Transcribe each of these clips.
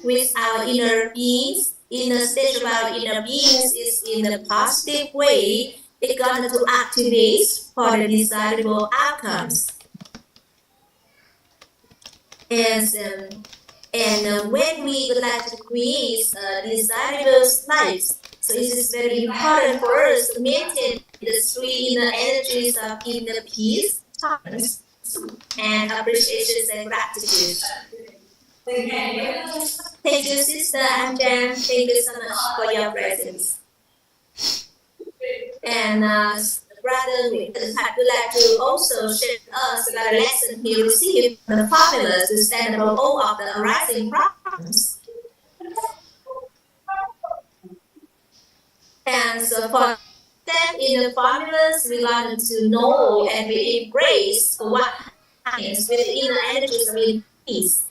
with our inner beings, inner stage of our inner beings is in a positive way, it's going to activate for the desirable outcomes. And when we would like to create desirable lives, so it is very important for us to maintain the three inner energies of inner peace, tolerance, and appreciation and gratitude. Thank you, Sister Anjan. Thank you so much for your presence. And Brother Nguyễn Thntktav would like to also share with us about a lesson he received from the formulas to stand above all of the arising problems. And so for that, in the formulas, we learn to know and we embrace what happens with the inner energies of inner peace.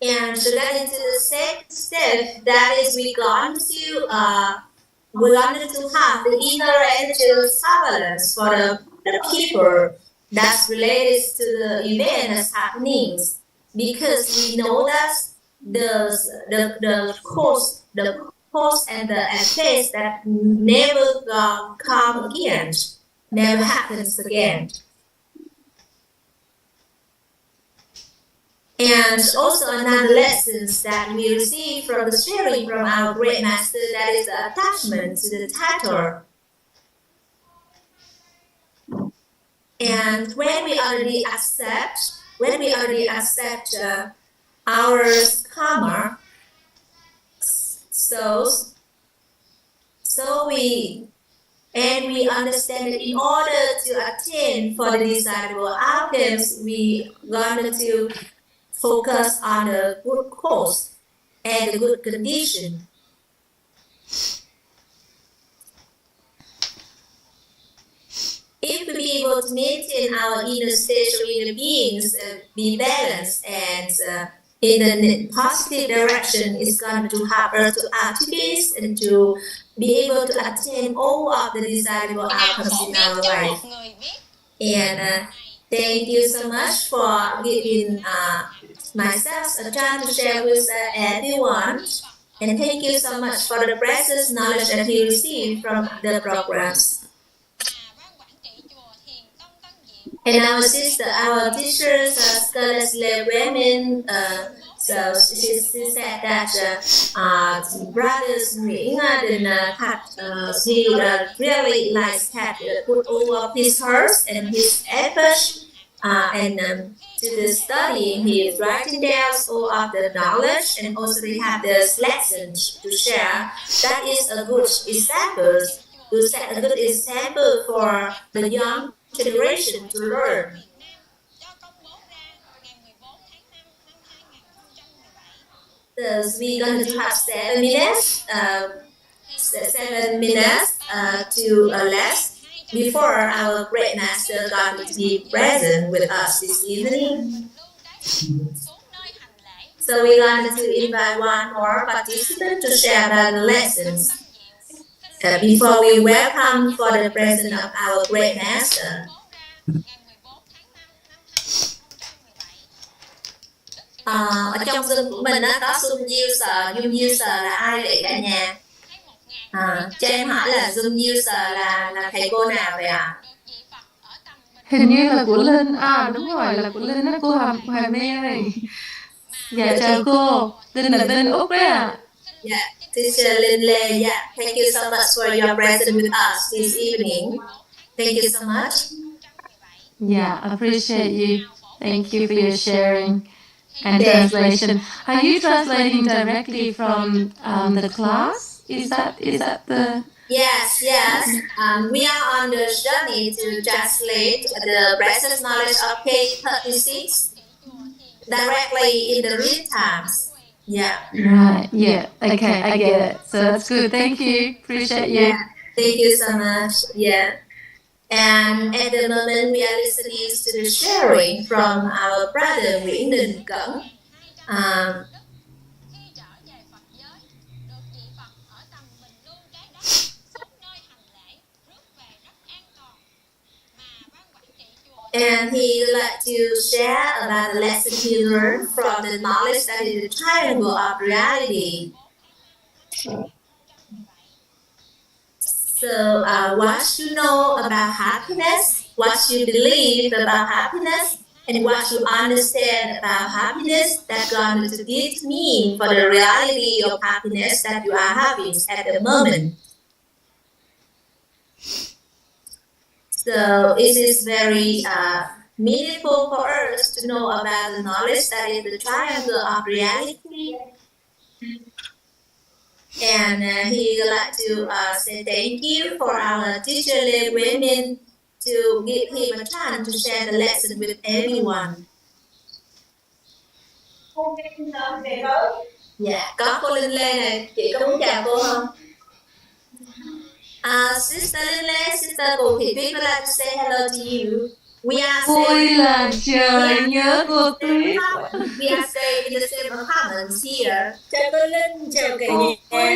And so that into the second step, that is we're going to have the inner energy balance for the people that's related to the event that's happening, because we know that the cause and the effects that never come again, never happens again. And also another lessons that we receive from the sharing from our great master, that is the attachment to the title. And when we already accept our karma, so we understand that in order to attain for the desirable outcomes, we learn to focus on the good cause and the good condition. If we be able to maintain our inner state of inner beings, be balanced and in the positive direction, is going to help us to activate and to be able to attain all of the desirable outcomes in our life. And thank you so much for giving myself a chance to share with everyone. And thank you so much for the precious knowledge that we received from the programs. And our teachers, Scarlett Women, so she said that brothers Nguyễn he really likes that put all of his heart and his effort to the study. He is writing down all of the knowledge, and also he have this lessons to share. That is a good example. To set a good example for the young generation to learn. So we're going to have 7 minutes, to less before our great master going to be present with us this evening. So we're going to invite one more participant to share the lessons before we welcome for the presence of our great master. Ở trong Zoom của mình có Zoom user, Zoom user là ai vậy cả nhà? Cho em hỏi là Zoom user là thầy cô nào vậy ạ? Hình như là của Linh. Đúng rồi, là của Linh đó, cô Hoàng Mê. Dạ chào cô, Linh là bên Úc đấy ạ. Yeah, Teacher Linh Lê. Yeah, thank you so much for your presence with us this evening. Thank you so much. Yeah, I appreciate you. Thank you for your sharing and translation. Are you translating directly from the class? Is that the? Yes. We are on the journey to translate the precious knowledge of K36. directly in the real times. Yeah. Right. Yeah. Okay. I get it. So that's good. Thank you. Appreciate you. Yeah. Thank you so much. Yeah. And at the moment, we are listening to the sharing from our brother Nguyễn Đình Cẩn. Um, and he would like to share about the lesson he learned from the knowledge that is the triangle of reality. So, what you know about happiness, what you believe about happiness, and what you understand about happiness, that's going to give meaning for the reality of happiness that you are having at the moment. So it is very meaningful for us to know about the knowledge that is the triangle of reality. And he would like to say thank you for our teacher Lê Quế Minh to give him a chance to share the lesson with everyone. Dạ, có cô Linh Lê này, chị có muốn chào cô không? Sister Linh Lê, Sister Bùi Thị Tuyết would like to say hello to you. We are Vui là trời nhớ cô Tuyết. We are staying in the same apartments here. Chào cô Linh, chào cả Cô nhà. Quý,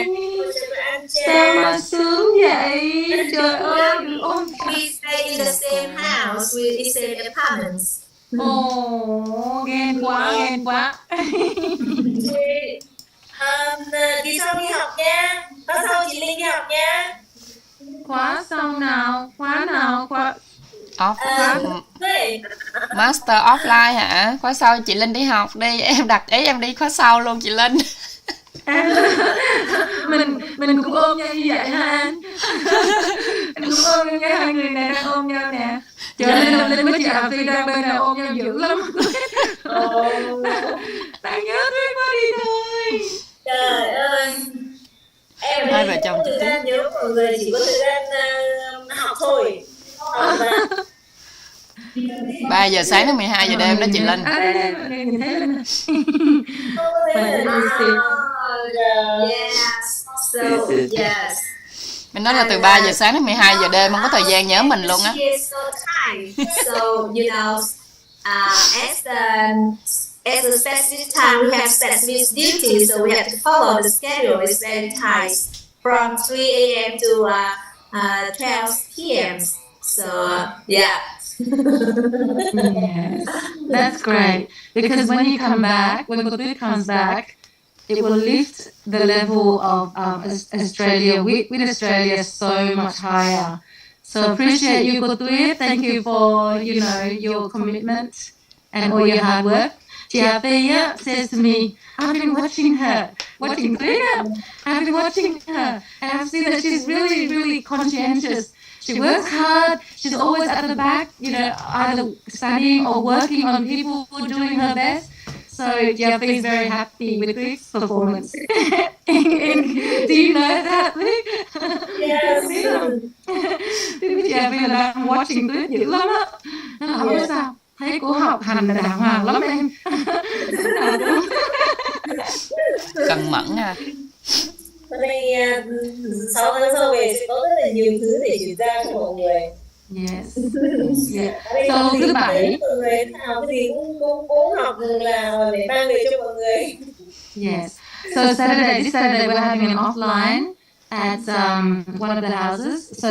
Chào cô Anh Trang. sao mà sướng vậy? Trời ơi, được ôm We stay in the same house with the same apartments. ồ, ghen quá, ghen quá. Chị Song đi học nha. Có sau chị Linh đi học nha. Khóa sau nào? Khóa nào? Khóa... Master offline hả? Khóa sau chị Linh đi học đi, em đặt ý em đi khóa sau luôn chị Linh. mình cũng ôm nhau như vậy ha anh. Mình cũng ôm nhau, hai người này đang ôm nhau nè. Trời ơi, Linh với chị Hà Phi đang bên này ôm nhau dữ lắm. Đang nhớ Tuyết quá đi thôi. Trời ơi, em Hai vợ chồng chị thời Tuyết. gian nhớ mọi người chỉ có thời gian học thôi. 3 giờ sáng đến 12 giờ đêm đó chị Linh. Đây, nhìn thấy Linh. Yes, so yes. Mình nói là từ 3 giờ sáng đến 12 giờ đêm không có thời gian nhớ mình luôn á. So you know, as a specific time, we have specific duties, so we have to follow the schedule. It's very tight, from 3 a.m. to 12 p.m. So yeah. Yes, that's great. Because when you come back, when Kotui comes back, it will lift the level of Australia with Australia so much higher. So appreciate you, Kotui. Thank you for your commitment and all your hard work. Chia says to me, I've been watching Tuyết. I've been watching her, and I've seen that she's really, really conscientious. She works hard. She's always at the back, either studying or working on people doing her best. So Jeffy is very happy with Tuyết performance. Do you know that, Tuyết? Yes. Tuyết với Jeffy là đang watching Tuyết dữ lắm á. Nó hỏi có sao? Thấy cô học hành là đàng hoàng lắm em. Cần mẫn à. Hôm nay 6 tháng sau về sẽ có rất là nhiều thứ để chuyển ra cho mọi người. Yes. Yeah. So thứ bảy. Mọi người nào cái gì cũng cố học là để mang về cho mọi người. Yes. So this Saturday we're having an offline at one of the houses. So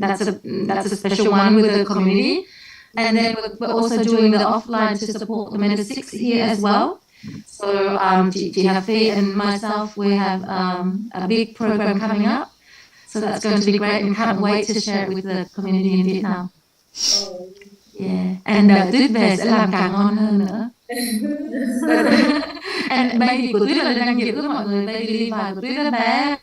that's a special one with the community. And then we're also doing the offline to support the Mentor 6 here as well. So Jihafi and myself, we have a big program coming up. So that's going to be great and can't wait to share it with the community in Vietnam. Yeah. And Tuyết về sẽ làm càng ngon hơn nữa. And baby của Tuyết là đang giữ với mọi người. Baby Levi của Tuyết đó bé,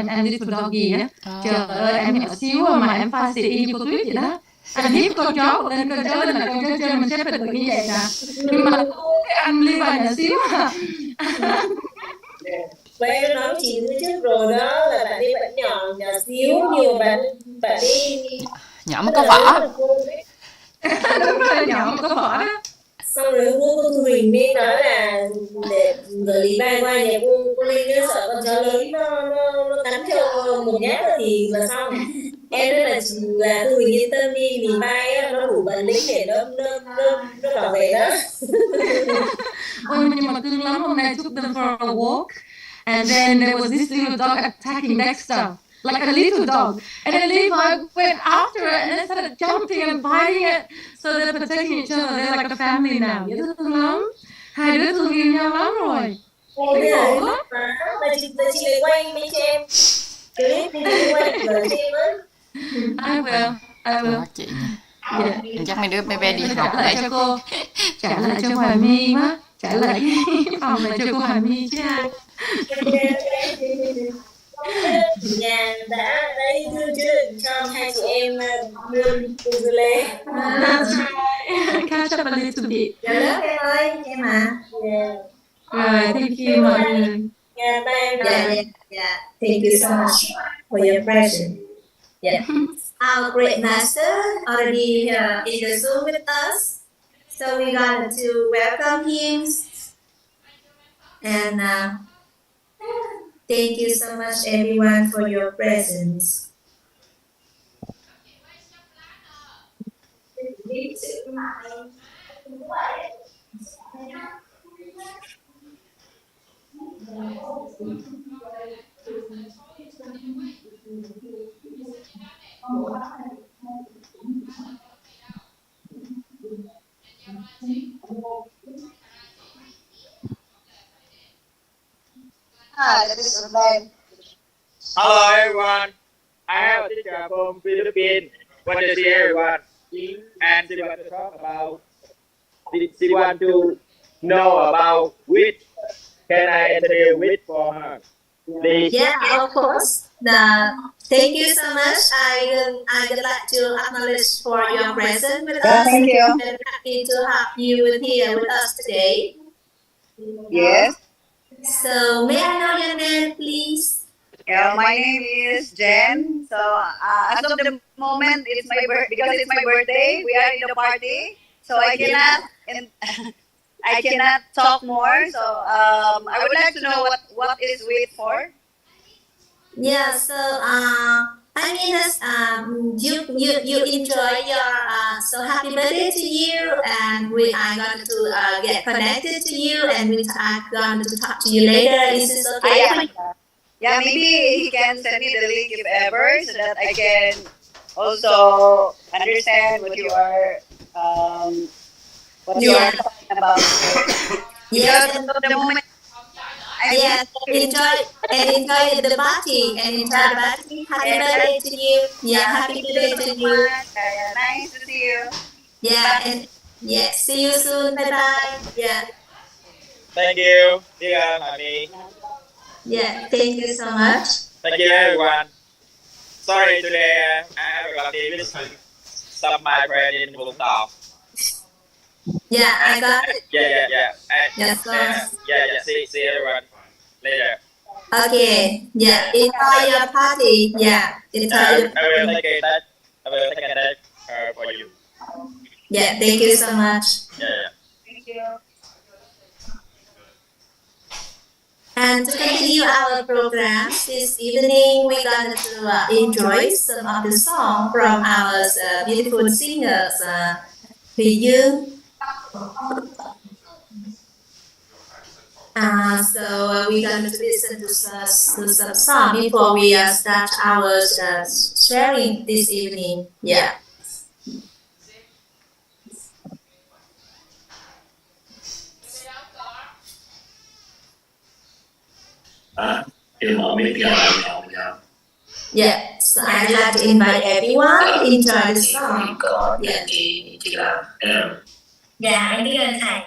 em little doggy á. Trời ơi, em nhỏ xíu mà em pha xị y như cô Tuyết vậy đó. Anh hiếp con chó lên là con chó chơi mình xếp được như vậy nè. Nhưng mà cái anh Levi nhỏ xíu à. Vậy em nói chị trước rồi đó là bạn đi vẫn nhỏ xíu, nhiều bạn đi nhỏ mới có vỏ. Đúng rồi, nhỏ mới có vỏ đó. Xong rồi hôm cô Thu Huỳnh mới nói là để gửi lý bài qua nhà cô Linh ấy, sợ con chó lớn nó cắn cho một nhát nữa thì là xong. Em nói là Thu Huỳnh yên tâm đi, lý bài á, nó đủ bản lĩnh để nó bảo vệ đó. Ôi, nhưng mà cưng lắm. Hôm nay I took them for a walk, and then there was this little dog attacking Dexter, like a little dog. And then Levi went after it and then started jumping and biting it. So they're protecting each other. They're like a family now. Dễ thương lắm. Hai đứa thương yêu nhau lắm rồi. Thấy ngộ lắm. Là chị phải quay mấy cho em clip đi, chị quay gửi cho em á. I will. Đó, chị nha. Yeah. Chắc mấy đứa bé đi Trả học lại cho cô. Trả lại cho Hoài My má. Trả lại cái phòng lại cho cô Hoài My chứ ai. Nhà đã lấy thư chứ cho hai chị em luôn ukulele. That's right. Catch up a little bit. Dạ lớp em ơi, em à. Rồi, thank you mọi người. Yeah, yeah. Thank you so much for your presence. Yeah. Our great master already here in the Zoom with us. So we're going to welcome him. And thank you so much everyone for your presence. That is your name. Hello everyone. I have a teacher from Philippines. Want to see everyone, and she want to talk about. She want to know about wheat. Can I introduce wheat for her? Please. Yeah, of course. Thank you so much. I would like to acknowledge for your presence with us. Thank you. I'm happy to have you here with us today. Yes. So may I know your name, please? Yeah, my name is Jen. So as of the moment, it's my because it's my birthday. We are in the party, so I cannot I cannot talk more. So I would like to know what is wheat for. Yeah. So you enjoy your so happy birthday to you, and we are going to get connected to you, and we are going to talk to you later. Is this okay? Yeah, maybe he can send me the link if ever, so that I can also understand what you are talking about. Yes. Because at the moment, Yes, enjoy the party and enjoy the party. Happy birthday to you. Yeah, happy birthday to you. Nice to see you. Yeah, and yeah, see you soon. Bye bye. Yeah, Thank you, dear honey. yeah. Thank you so much. Thank you everyone. Sorry today I have got to visit some of my friends in Thntktav. Yeah, I got it. Yeah. Yes, boss. Yeah. See everyone later. Okay. Yeah, enjoy your party. Yeah, enjoy your I will party. take that. I will take that for you. Yeah, thank you so much. Yeah. Thank you. And to continue our programs this evening, we're going to enjoy some of the song from our beautiful singers, Huy. So we're going to listen to some song before we start our sharing this evening. Yeah. Yeah, so I'd like to invite everyone to enjoy the song. Yeah. Dạ, em biết ơn thầy.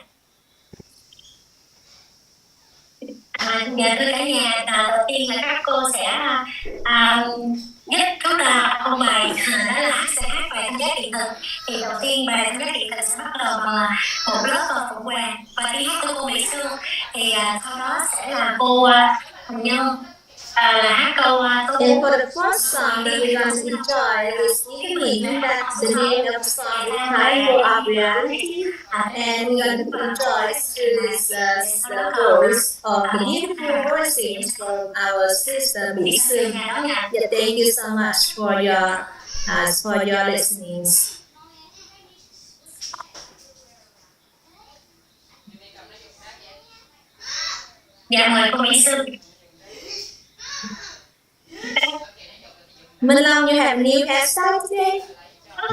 Dạ thưa cả nhà, đầu tiên là các cô sẽ giúp chúng ta ông bài đó là sẽ hát bài Thanh Giá Kiện Thực. Thì đầu tiên bài Thanh Giá Kiện Thực sẽ bắt đầu bằng một lớp phụ hoàng và đi hát của cô Mỹ Sương. Thì sau đó sẽ là cô Hồng Nhân là hát câu And for the first song that we're going to enjoy this evening, that the name of the song is High Go Up Reality. And we're going to enjoy through this chorus of the beautiful voices from our sister B12. Yeah, thank you so much for your listenings. Dạ mời cô Mỹ Sư. Manlong, you have new hairstyle today?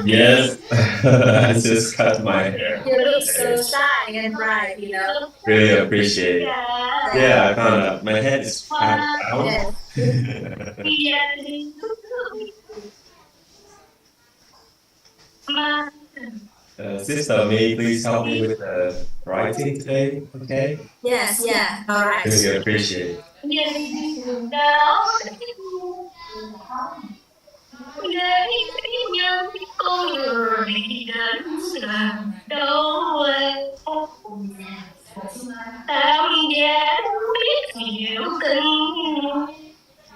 Yes, I just cut my hair. You look so shiny and bright, you know. Really appreciate it. Yeah, I found out my head is kind of round. Sister, may you please help me with the writing today, okay? Yes, yeah, all right. Really appreciate it. Để nhân con người đến làm đâu tam gia biết nhiều tình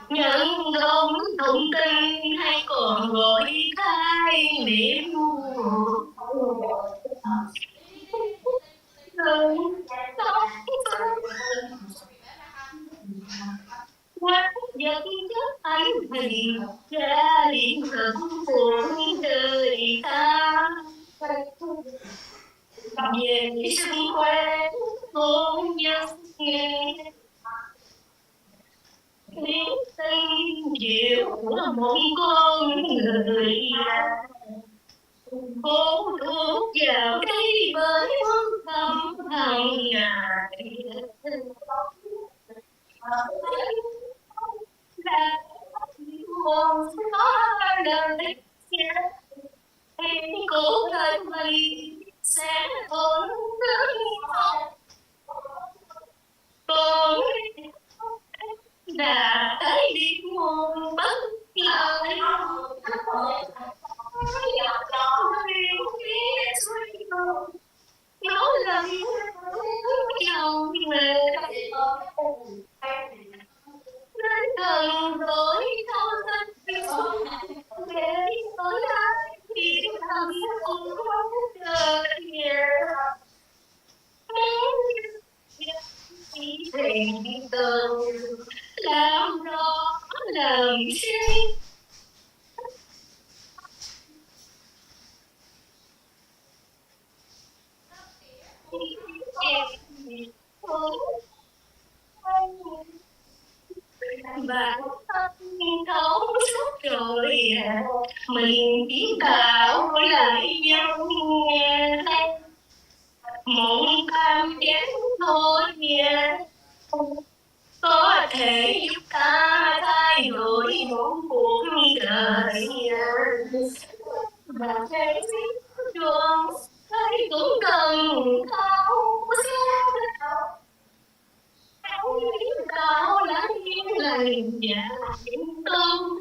nhận không thông tin hay còn gọi khai niệm quá giật chất ánh hình ra điện cực của đời ta về xung quanh hôn nhân nghe biết tình diệu của một con người cố thuốc vào đây với phương thầm hàng ngày là một đời em cố lên mình sẽ ổn con đã thấy đi muôn bất lợi nói lần chồng về đến gần rồi thâu thân để tới ai thì thầm cũng chờ nhà thì từ làm rõ làm suy và thấu suốt rồi mình kiến tạo lại nhau nghe một cảm giác thôi nhé có thể giúp ta thay đổi một cuộc đời và thế đường thấy cũng cần thấu cao là những lời dạ những câu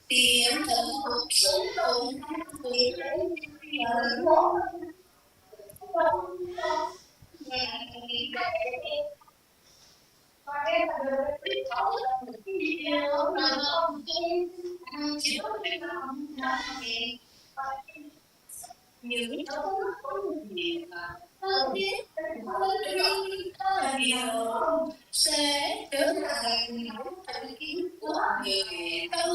tiếng thở cuộc sống cùng người đến những gì ta biết ta hiểu sẽ trở thành những thành kiến của người ta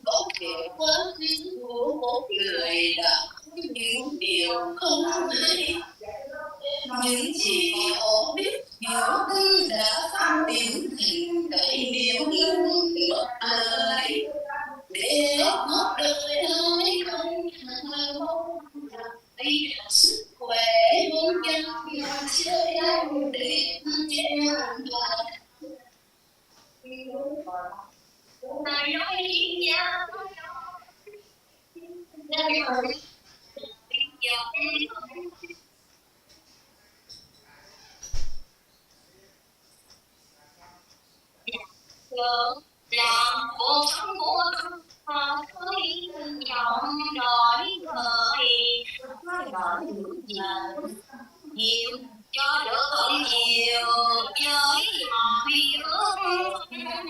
có thể quá khứ của một người đã có những điều không hay những gì họ biết hiểu tư đã phát triển thành cái điều mất đời để mất đời ai không hằng mong đây là sức khỏe hôn nhân mà chơi anh để che lại nói nhau làm cuộc sống của tôi giọng đổi thời nói những nhiều cho đỡ thật nhiều với mọi ước và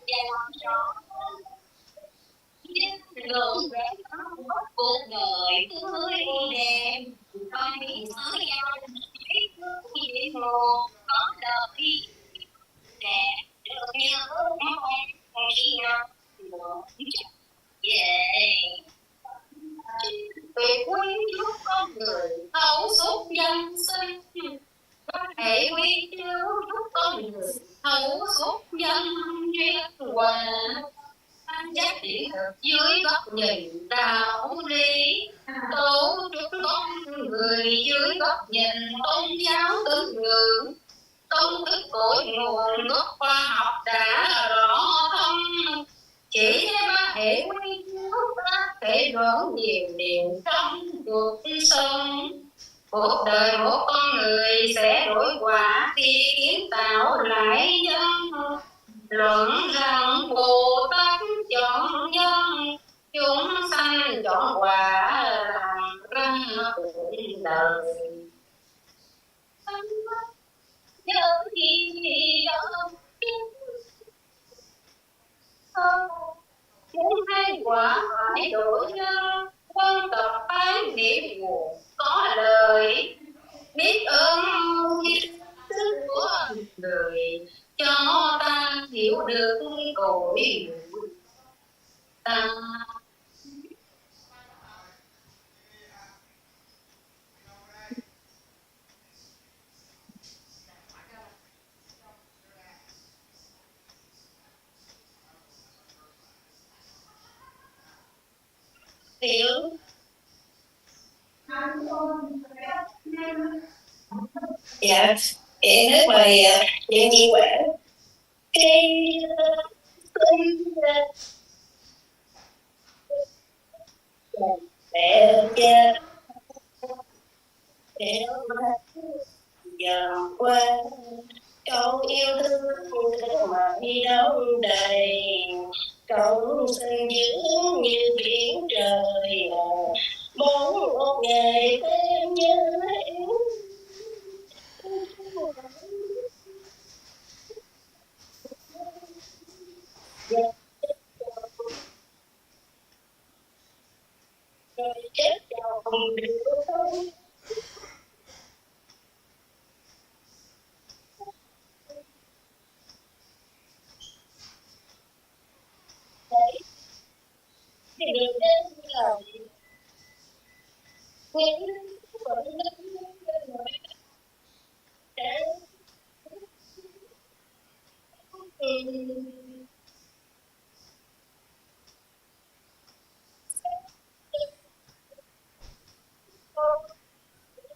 làm cho đường cuộc đời tươi đẹp phải sửa nhau vì một có đời đẹp được nhớ khi nào về về quý giúp con người thấu suốt nhân sinh hãy quý giúp con người thấu suốt nhân duyên hòa giác điển thực dưới góc nhìn đạo lý tổ chức con người dưới góc nhìn tôn giáo tín ngưỡng công thức cội nguồn gốc khoa học đã rõ thông chỉ ba hệ quy chiếu ba hệ rõ nhiều điều trong cuộc sống cuộc đời một con người sẽ đổi quả khi kiến tạo lại dân luận rằng Bồ Tát chọn nhân chúng sanh chọn quả làm răng cuộc đời nhớ gì đâu muốn hai quả phải đổi nhân quân tập tán niệm nguồn có lời biết ơn sức của người cho ta hiểu được cội ta hiểu dạ hiện hết bài chuyện gì quẻ cái mẹ cha để giờ qua câu yêu thương thế mà đi đâu đây câu xanh dữ như biển trời muốn một ngày thêm nhớ em rồi chết chồng được không thì được đến là nguyên vẫn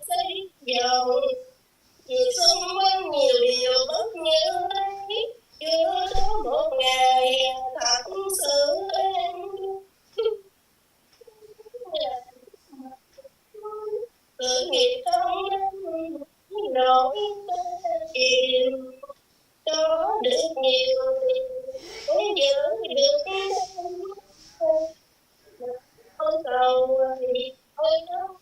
thấy giàu nhiều xung quanh nhiều điều bất ngờ đấy chưa có một ngày thật sự em tự nghiệp không nỗi chìm có được nhiều mới giữ được ôi cầu ôi đâu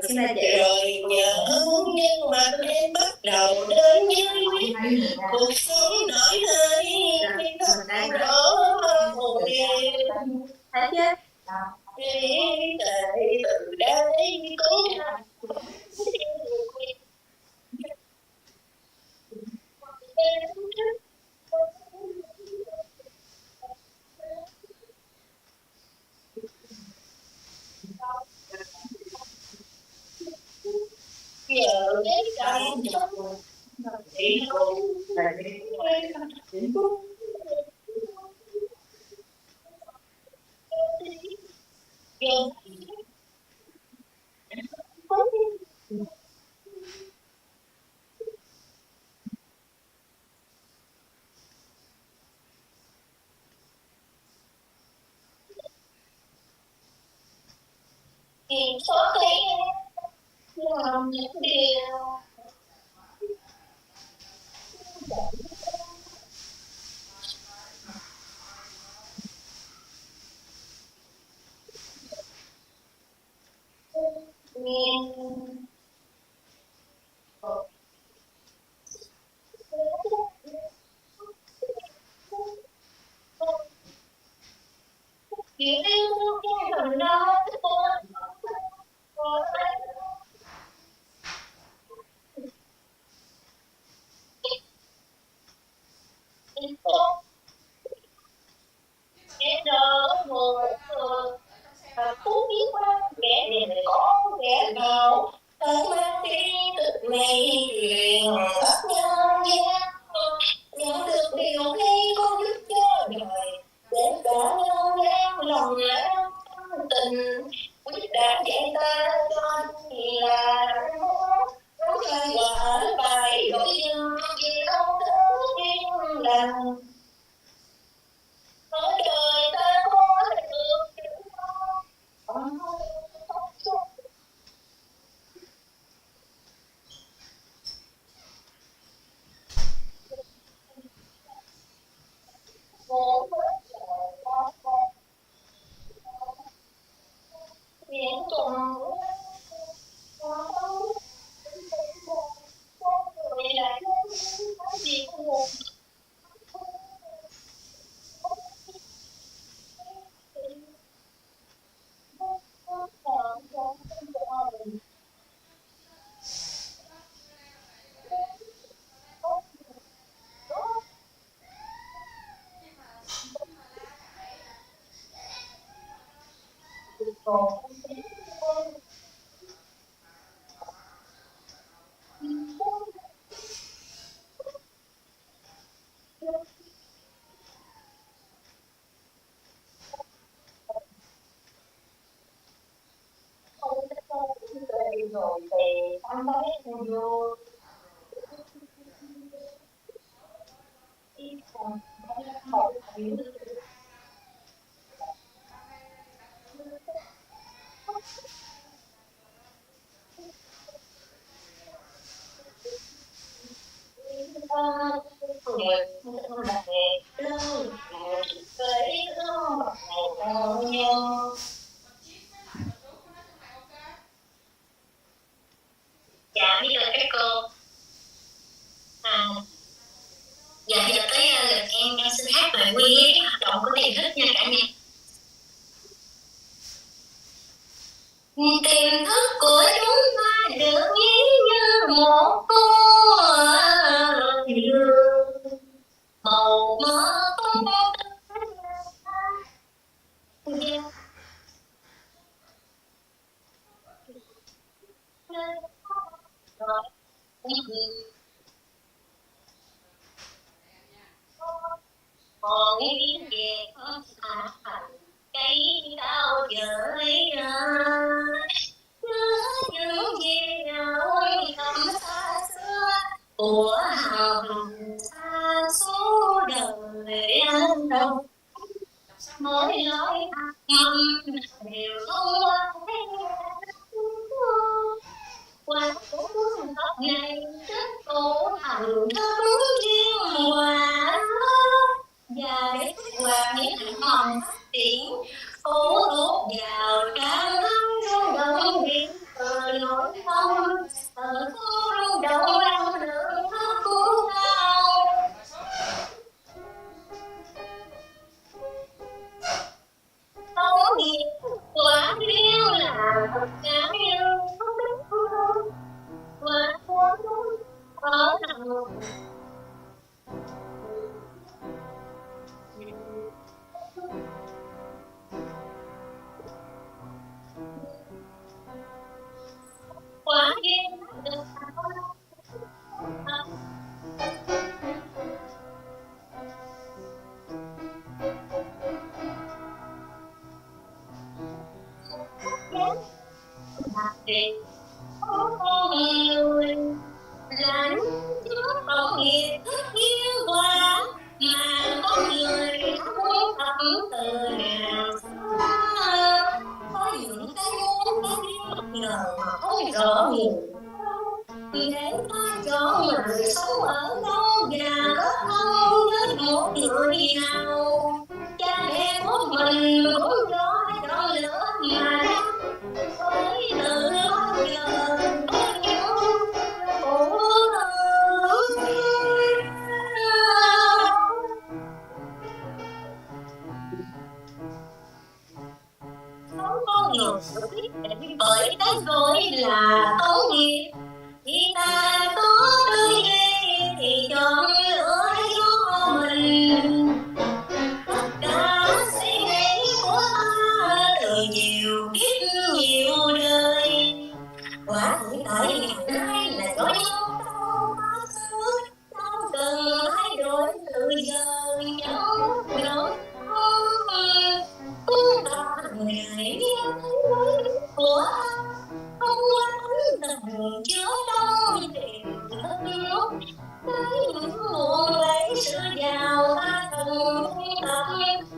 xin lỗi chị rồi nhớ nhưng mà em bắt đầu đến với cuộc sống đổi hơi khi rõ một điều thấy chứ từ đây cũng nhờ cái cảm xúc thì cũng những điều nghe chuyện yêu cái gần đó sẽ đỡ một phú biết qua kẻ đẹp có kẻ nào tới mang đi tự này liền bắt nhau nhé nhận được điều hay có giúp cho đời để cả nhau leo lòng leo tình quyết đã dạy ta cho là dấu tay quả bài đổi dưng vì không thứ yên lành ở đời ta có được một những tuần người lại gì của rồi thì anh thấy vô một dạ biết ơn các cô dạ giờ tới lượt em xin hát bài quy cái hoạt động của tiềm thức nha cả nhà. Tiềm thức của chúng ta được ví như một con đường màu mỡ không còn nghĩ về cây cao dời những gì thầm xa xưa của hồng xa số đời anh đâu mỗi lối ngầm đều không qua cuốn tóc này rất cổ hồng thắm riêng hòa và để kích hoạt những hạnh mầm phát triển cố đốt vào trang rung động điện từ nỗi tâm từ rung động năng lượng của nhau không nghiệp quả riêng là tất cả những quả ở đầu quả duyên được để ta chọn người sống ở đâu và có thân với một người nào. Cha mẹ của mình cũng cho lửa mà ra, với từ bao giờ có những phụ nữ. Sống con người được quyết định bởi cái gọi là tấu nghiệp. Khi ta có đôi dây thì chọn lựa cho mình. Tất cả suy nghĩ của ta từ nhiều kiếp nhiều đời, quả hiện tại ngày nay là cho nhau đâu quá khứ, đâu cần thay đổi từ giờ chẳng đổi không ta ngày của không quên tình chứa trong tiềm thức. Với những nguồn lấy sự giàu ta từng tập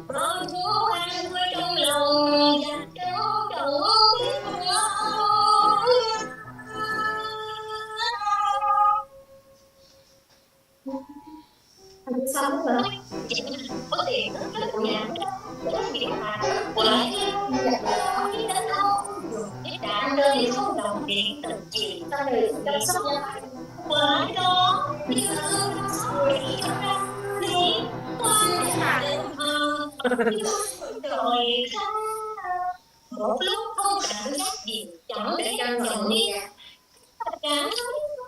bao nhiêu an vui trong lòng và trong trọng biết sống rồi có tiền rất là nhàn cái việc mà quả nói đến không được biết đạn rơi không đồng điện tình chị ta được chăm sóc quả đó như rồi cho ra đi quan hệ rồi khác một lúc không cảm giác gì chẳng để cho nhận đi cảm thấy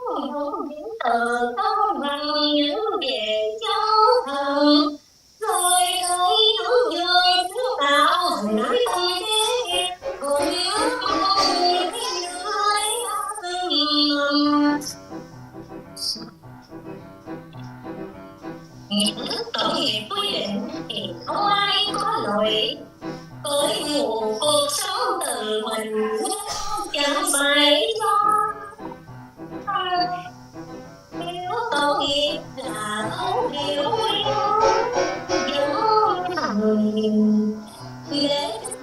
không những từ không bằng những về cháu thần rồi thấy hướng dương thứ tạo nói tâm thế cùng mong cái người những thức tội nghiệp quy định thì không ai có lỗi. Cõi nguồn cuộc sống từ mình chẳng phải do nếu tội nghiệp là thấu hiểu giống thằng để thức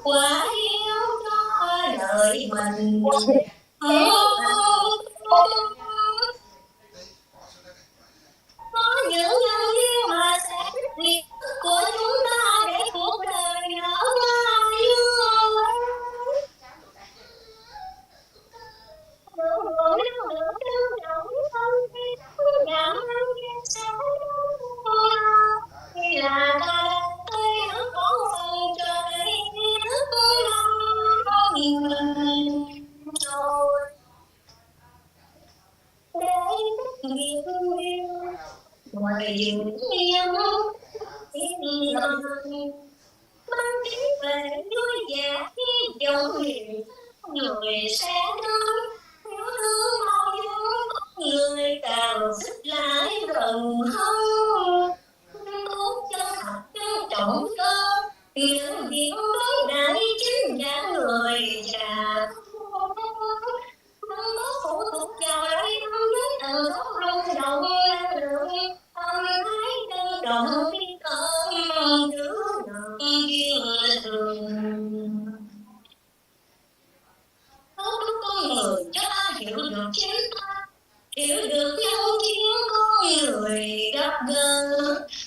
quả hiếu cho đời mình. Có những nhân duyên mà sẽ việc của chúng ta để cuộc đời nở hoa như nỗi lửa trân trọng thân thiết cảm ơn sẽ khi là ta tới nước có phần trời nước năm rồi để nghiệp yêu ngoài những nhân thiên thần mang tiếng về vui vẻ hy vọng niềm người sẽ đến nếu thương bao nhiêu người càng xích lại gần hơn tốt chân thật trân trọng cơ những việc đối đại chính cả người già không có phụ thuộc vào đây không với tầng sống rung động năng lượng tâm thái trân trọng biết ơn giữ được duyên thường. Tốt đức con người cho ta hiểu được chính ta, hiểu được dấu chiến con người gặp gỡ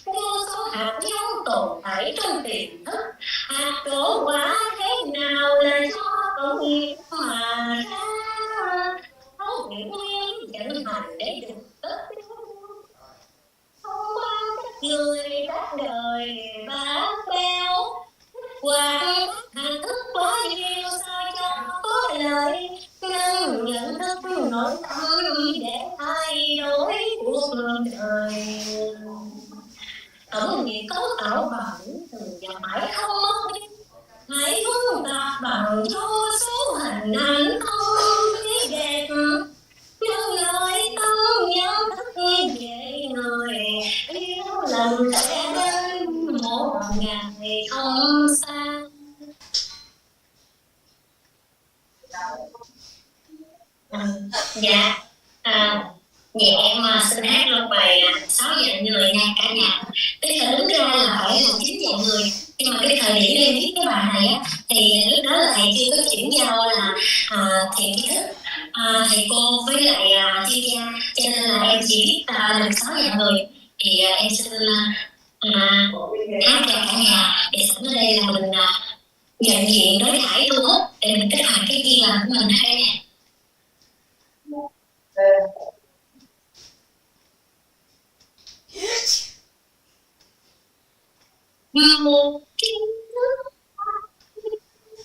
vô số hạt giống tồn tại trong tiềm thức. Hạt đổ quả thế nào là do cộng nghiệp mà ra, thấu hiểu nguyên dẫn hành để được tất không quan các người các đời bát béo quan hạnh thức quá nhiều sao cho có lợi nhưng nhận thức nội tâm để thay đổi cuộc đời. Tổng nghiệp cấu tạo bằng từng và mãi không mất đi. Hãy hướng đạt bằng vô số hình ảnh không thấy đẹp nhưng nội tâm nhận thức về người yêu lần sẽ đến một ngày không xa. Dạ vậy em xin hát luôn bài 6 dạng người nha cả nhà. Cái thời đúng ra là phải là 9 dạng người nhưng mà cái thời điểm em viết cái bài này á thì lúc đó là thầy chưa có chuyển giao là thiện tri thức thầy cô với lại chuyên gia, cho nên là em chỉ biết làm sáu nhà người. Thì em xin hát cho cả nhà để sẵn ở đây là mình nhận diện đối đãi thu hút để mình kích hoạt cái duyên làm của mình hay nè. Một cái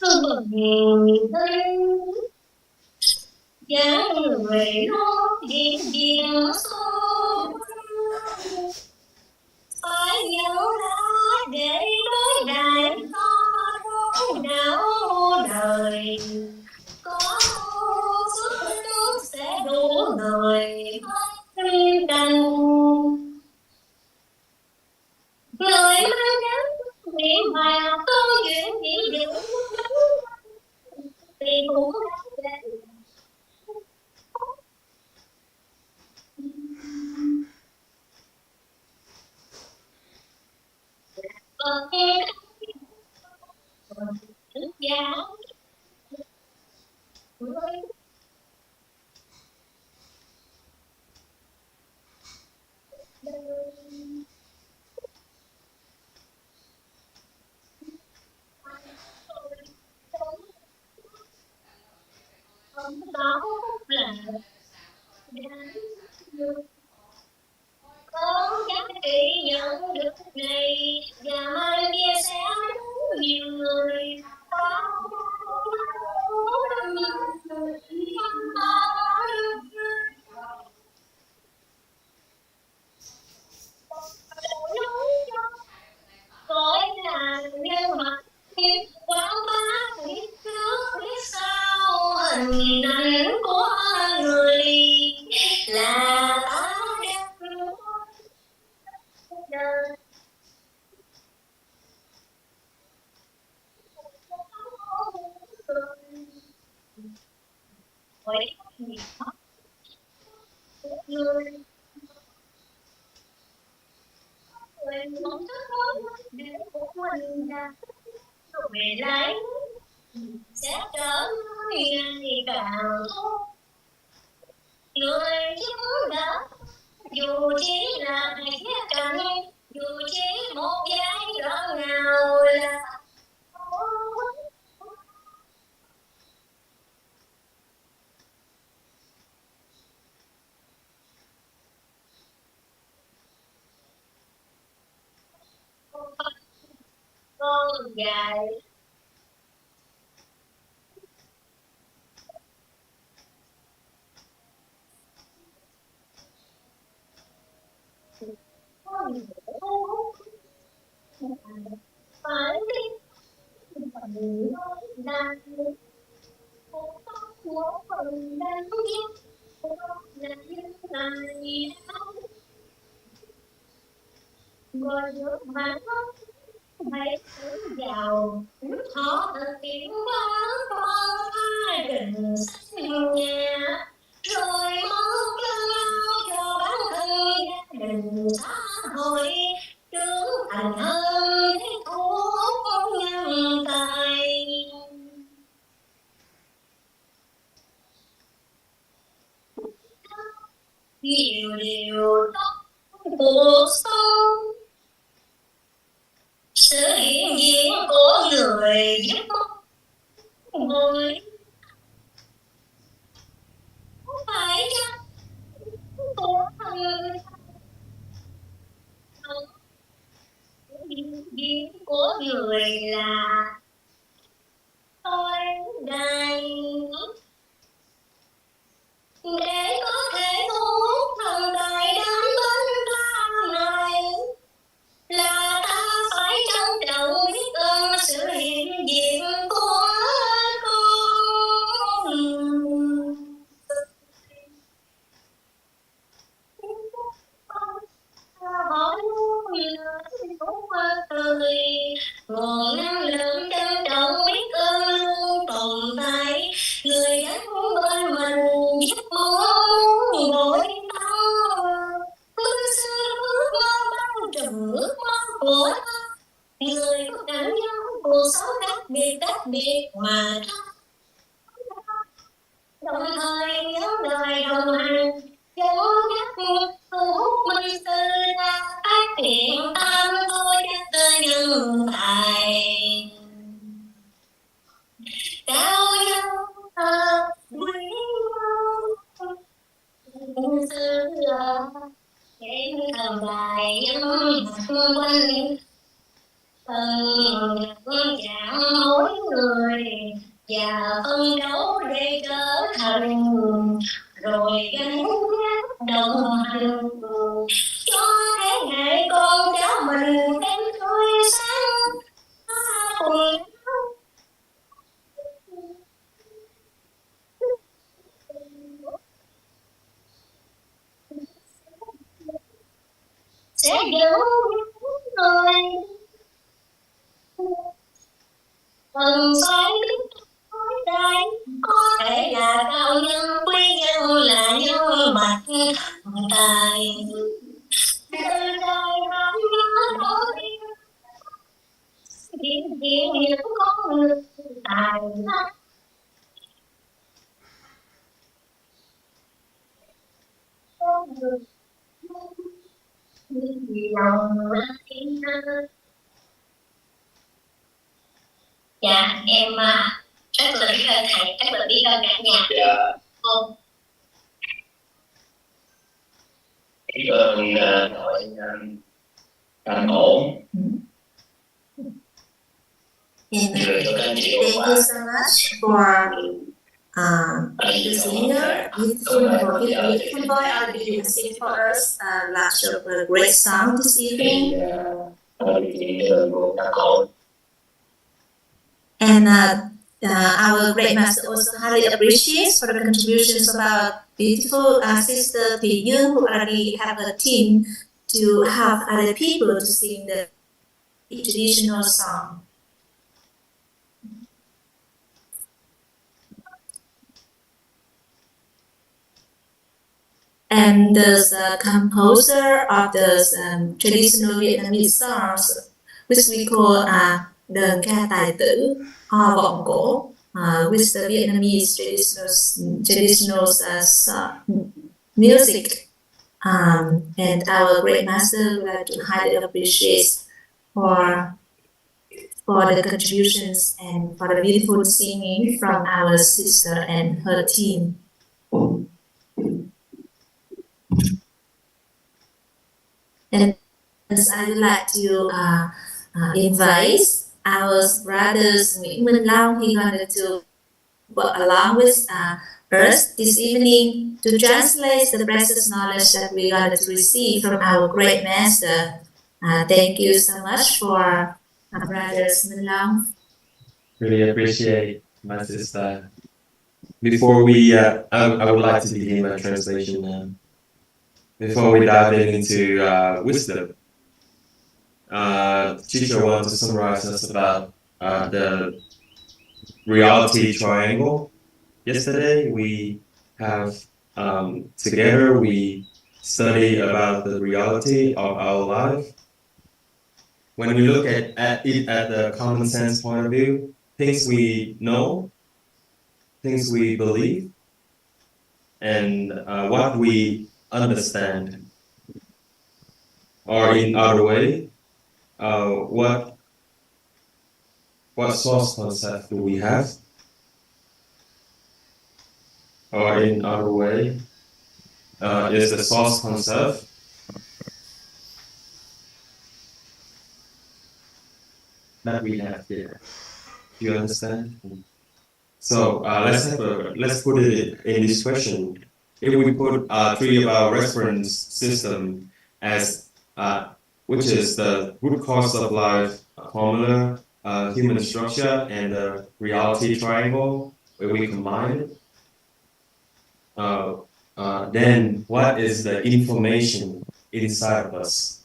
nước bừng lên dáng người nó hiện diện sâu phải nhớ ra để đối đại có não đời có sức nước sẽ đủ người đành người mang đến niệm mà câu chuyện chỉ giữ thì cũng thức giá đó là có giá trị nhận được này và mai kia sẽ đến nhiều người gọi là nhân vật quảng bá biết trước biết sau hình ảnh của người là ta đem về lấy sẽ trở ngày càng tốt người chúng đã dù chỉ là khía cạnh dù chỉ một giai đoạn nào là con dài phải đi là một phần đang biết là như này rồi nước mà hãy thử vào họ thực hiện bán con hai đình nhà rồi mất lao cho bản thân gia đình xã hội trưởng thành hơn thu hút nhân tài nhiều điều trong cuộc sống sự hiện diện của người giúp người phải chăng của người hiện diện của người là tôi đây để có thể thu hút thần tài đến bên ta này là ta phải trân trọng biết ơn sự hiện diện của con hỏi cười nguồn năng lượng trân trọng biết ơn luôn tồn tại người đến bên mình giúp muốn cầm bài quanh dạng mỗi người và phân đấu để trở thành rồi gánh đồng hành cho thế hệ con cháu mình đến tươi sáng cùng sẽ giữ người phần xoay biết nói đây có thể là cao nhân quý nhân là nhân mặt tài từ đời bao nhớ đôi hiện diện những con người tài năng con người vì lòng thiên dạ em rất là biết ơn thầy rất là biết ơn cả nhà cô biết ơn đội anh ổn người cho các anh chị Thank you so much for the singer, beautiful boy, are you sing for us lots of great song this evening. And our great master also highly appreciates for the contributions of our beautiful sister Thủy Dương, who already have a team to help other people to sing the traditional song. And the composer of the traditional Vietnamese songs, which we call Đơn ca tài tử, Ho vọng cổ, with the Vietnamese traditional music. And our great master would like to highly appreciate for the contributions and for the beautiful singing from our sister and her team. And I would like to invite our brothers Nguyễn Minh Long. He wanted to work along with us this evening to translate the precious knowledge that we got to receive from our great master. Thank you so much for our brothers Minh Long. Really appreciate my sister. Before we, I would like to begin my translation now. Before we dive into wisdom, teacher wants to summarize us about the reality triangle. Yesterday we have together we study about the reality of our life. When we look at it at the common sense point of view, things we know, things we believe, and what we understand, or in other way, what source concept do we have, or in other way, is the source concept that we have here. Do you understand? So let's put it in this question. If we put three of our reference system as which is the root cause of life formula, human structure, and the reality triangle, where we combine it, then what is the information inside of us?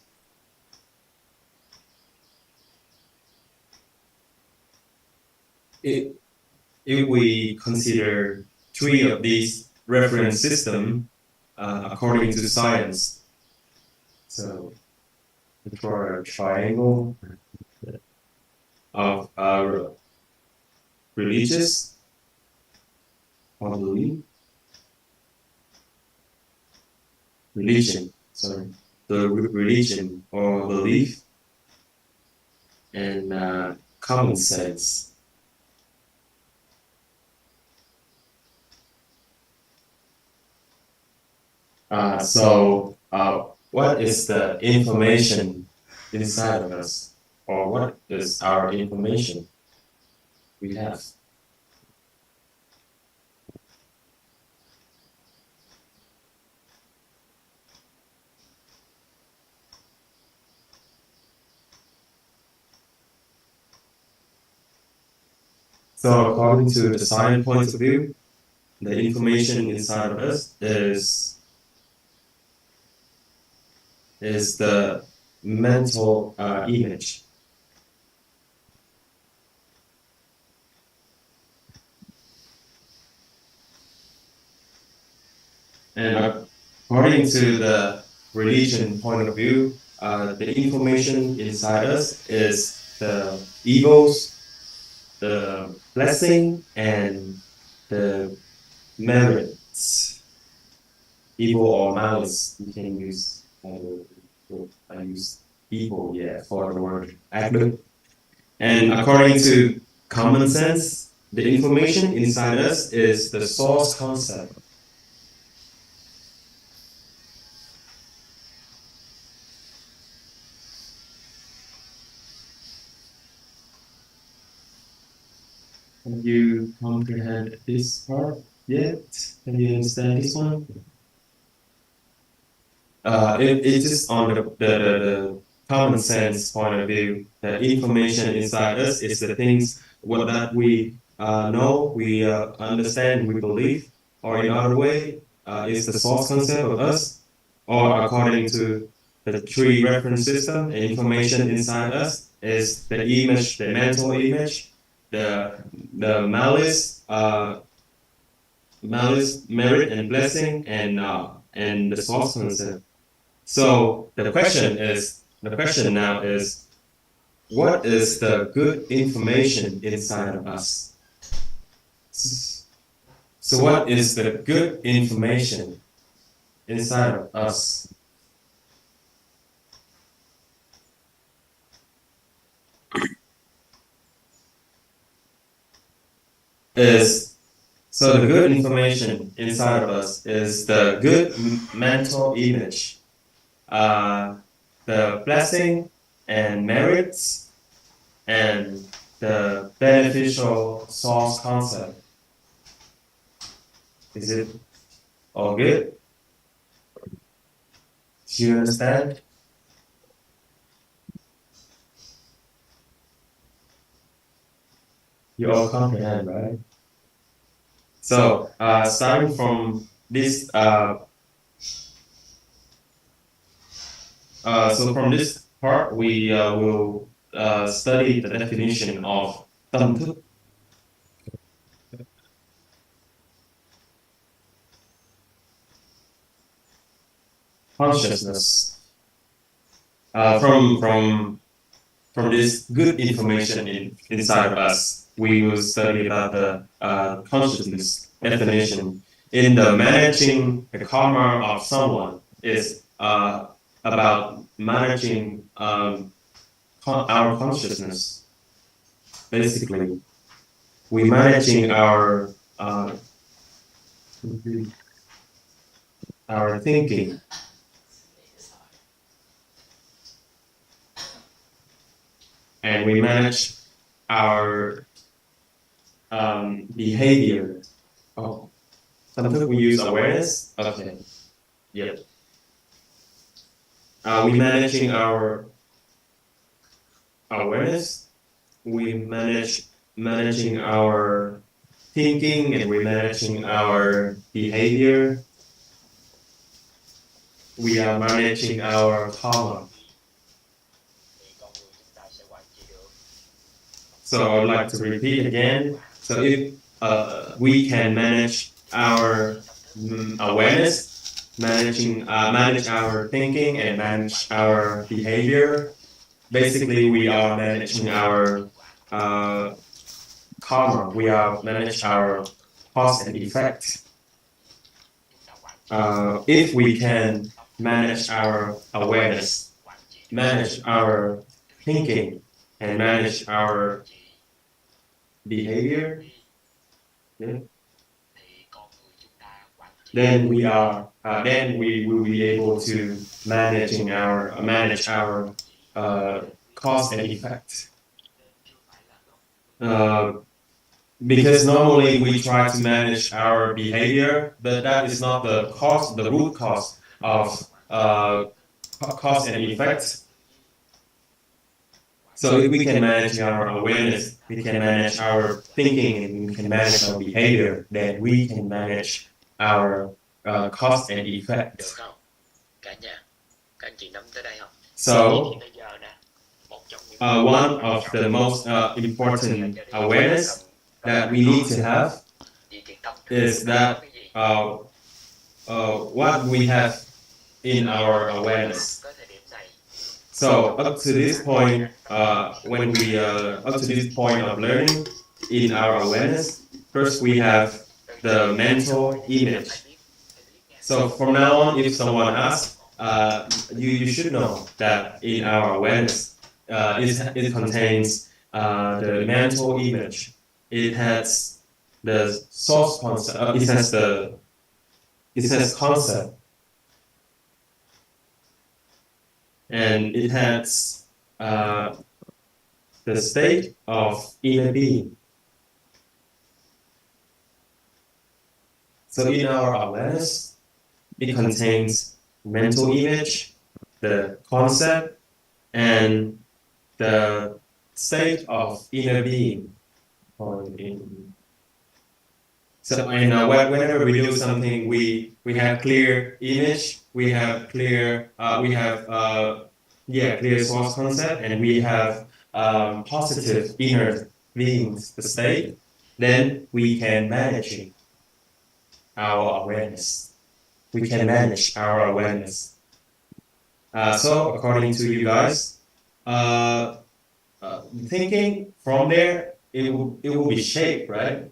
If we consider three of these reference systems according to science, so for a triangle of religious or belief, the religion or belief, and common sense. So what is the information inside of us, or what is our information we have? So according to the science point of view, the information inside of us is the mental image. And according to the religion point of view, the information inside us is the evils, the blessing, and the merits. Evil or malice, you can use. I use evil, for the word ugly. And according to common sense, the information inside us is the source concept. Have you comprehend this part yet? Have you understand this one? It's just on the common sense point of view. The information inside us is the things what that we know, we understand, we believe, or in other way, is the source concept of us, or according to the three reference system, the information inside us is the image, the mental image, the malice, merit, and blessing, and the source concept. So the question now is, what is the good information inside of us? So what is the good information inside of us? So the good information inside of us is the good mental image, the blessing and merits, and the beneficial source concept. Is it all good? Do you understand? You all comprehend, right? So starting from this, from this part, we will study the definition of Thntktav. Consciousness. From this good information inside of us, we will study about the consciousness definition. In the managing the karma of someone is about managing our consciousness. Basically, we managing our thinking. And we manage our behavior. Oh, sometimes we use awareness. Okay. Yep. We managing our awareness. We managing our thinking, and we managing our behavior. We are managing our karma. So I would like to repeat again. So if we can manage our awareness, manage our thinking, and manage our behavior, basically we are managing our karma. We are manage our cause and effect. If we can manage our awareness, manage our thinking, and manage our behavior, then we will be able to manage our cause and effect. Because normally we try to manage our behavior, but that is not the root cause of cause and effect. So if we can manage our awareness, we can manage our thinking, and we can manage our behavior, then we can manage our cause and effect. Được không? Cả nhà, các anh chị nắm tới đây không? So, Bây giờ nè, một trong những one of the most important awareness that we need to have is that what we have in our awareness. So up to this point, when we up to this point of learning in our awareness, first we have the mental image. So from now on, if someone asks, you should know that in our awareness, it contains the mental image. It has the source concept. It has concept, and it has the state of inner being. So in our awareness, it contains mental image, the concept, and the state of inner being. So whenever we do something, we have clear image, we have clear clear source concept, and we have positive inner beings, the state. Then we can manage our awareness. We can manage our awareness. So according to you guys, thinking from there, it will be shaped, right?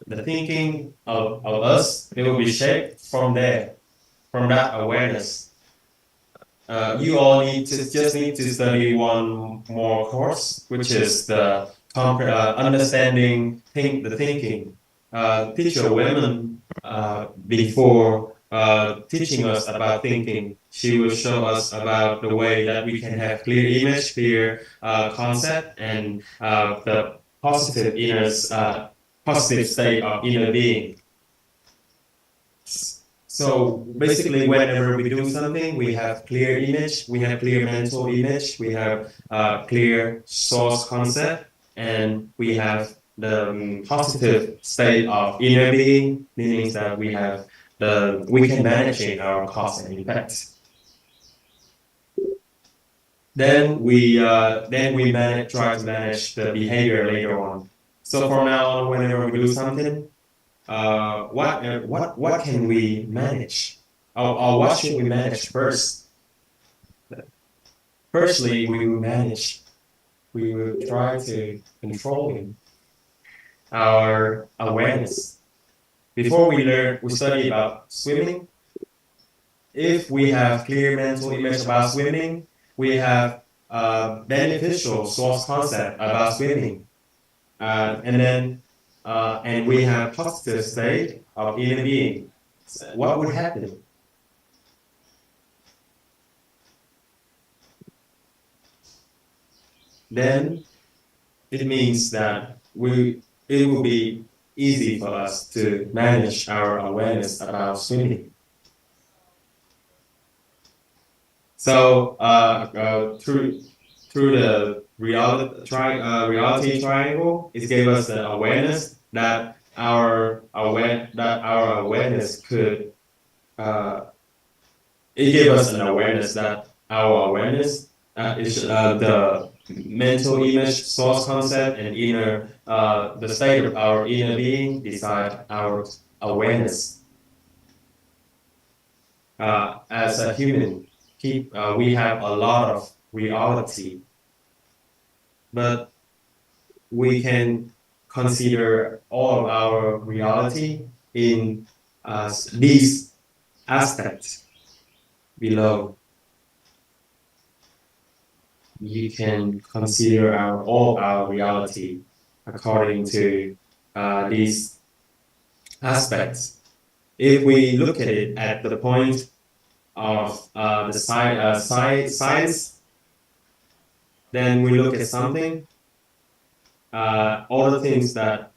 The thinking of us, it will be shaped from there, from that awareness. You all need to study one more course, which is the understanding the thinking. Teacher women before teaching us about thinking, she will show us about the way that we can have clear image, clear concept, and the positive state of inner being. So basically, whenever we do something, we have clear image, we have clear mental image, we have clear source concept, and we have the positive state of inner being, meaning that we can manage our cause and effect. Then we try to manage the behavior later on. So from now on, whenever we do something, what can we manage? Or what should we manage first? Firstly, we will try to control our awareness. Before we study about swimming. If we have clear mental image about swimming, we have beneficial source concept about swimming. And we have positive state of inner being. So what would happen? Then it means that it will be easy for us to manage our awareness about swimming. So through the reality triangle, it gave us the awareness that our awareness could. It gave us an awareness that our awareness is the mental image, source concept, and inner the state of our inner being decide our awareness. As a human, we have a lot of reality, but we can consider all of our reality in these aspects below. You can consider all our reality according to these aspects. if we look at it at the point of the science, then we look at something, all the things that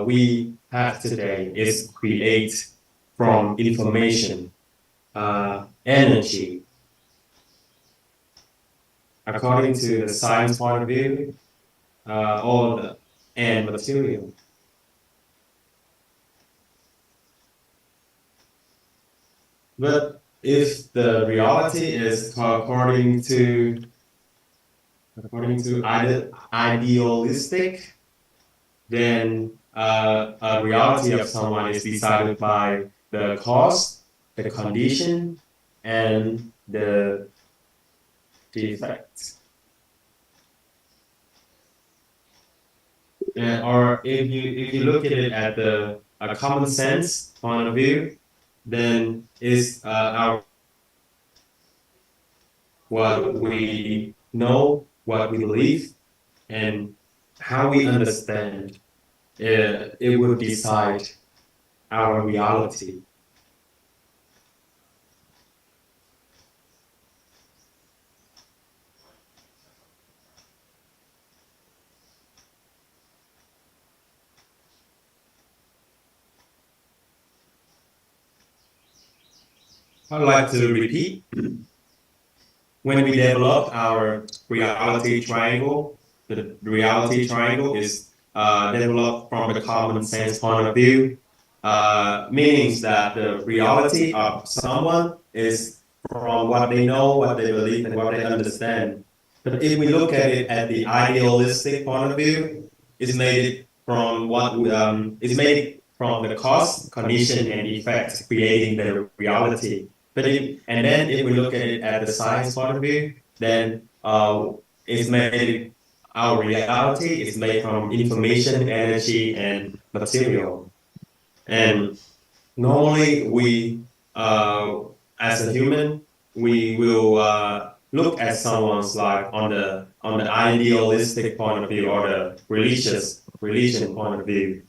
we have today is create from information, energy. According to the science point of view, all the and material. But if the reality is according to idealistic, then a reality of someone is decided by the cause, the condition, and the defects. Or if you look at it at the common sense point of view, then is our what we know, what we believe, and how we understand. It would decide our reality. I'd like to repeat. When we develop our reality triangle, the reality triangle is developed from the common sense point of view, meaning that the reality of someone is from what they know, what they believe, and what they understand. But if we look at it at the idealistic point of view, it's made from the cause, condition, and effect, creating the reality. And then if we look at it at the science point of view, then it's made our reality is made from information, energy, and material. And normally we, as a human, we will look at someone's life on the idealistic point of view or the religion point of view.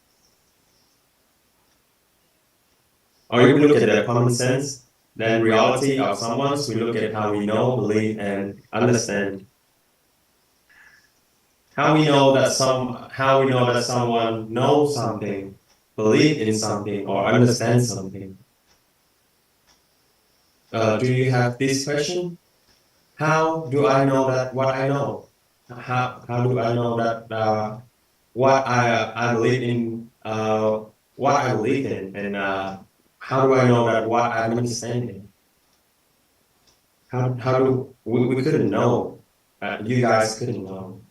Or if we look at the common sense, then reality of someone's, we look at how we know, believe, and understand. How we know that someone knows something, believe in something, or understand something. Do you have this question? How do I know that what I know? How do I know that what I believe in, what I believe in, and how do I know that what I'm understanding? How do we couldn't know? You guys couldn't know.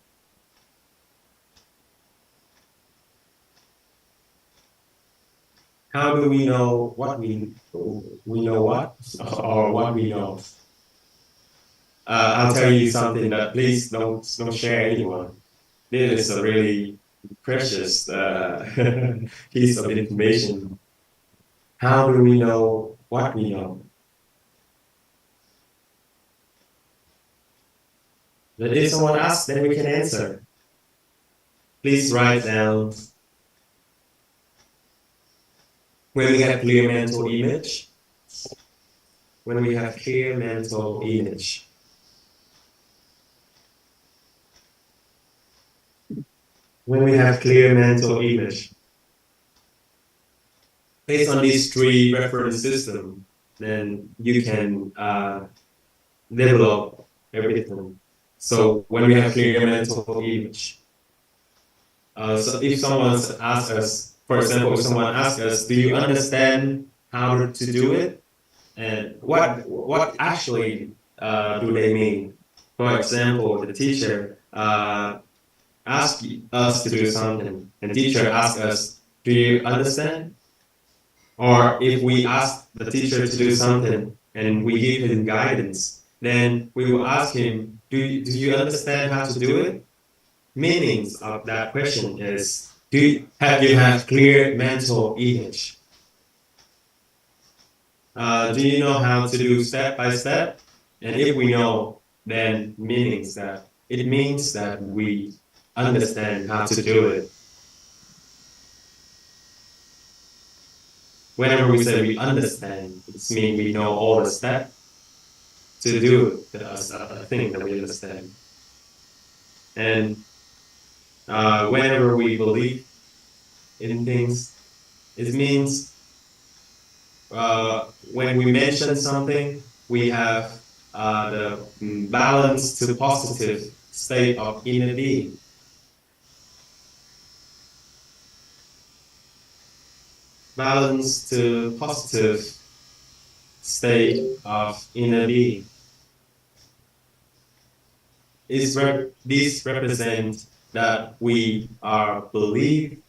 How do we know what we know what or what we know? I'll tell you something that please don't share anyone. This is a really precious piece of information. How do we know what we know? But if someone asks, then we can answer. Please write down. When we have clear mental image. When we have clear mental image. When we have clear mental image. Based on these three reference systems, then you can develop everything. So when we have clear mental image, so if someone asks us, for example, if someone asks us, do you understand how to do it? And what actually do they mean? For example, the teacher asks us to do something, and the teacher asks us, do you understand? Or if we ask the teacher to do something and we give him guidance, then we will ask him, do you understand how to do it? Meanings of that question is, do you have clear mental image? Do you know how to do step by step? And if we know, then it means that we understand how to do it. whenever we say we understand, it means we know all the steps to do a thing that we understand. And whenever we believe in things, it means when we mention something, we have the balance to positive state of inner being. Balance to positive state of inner being. This represents that we are believe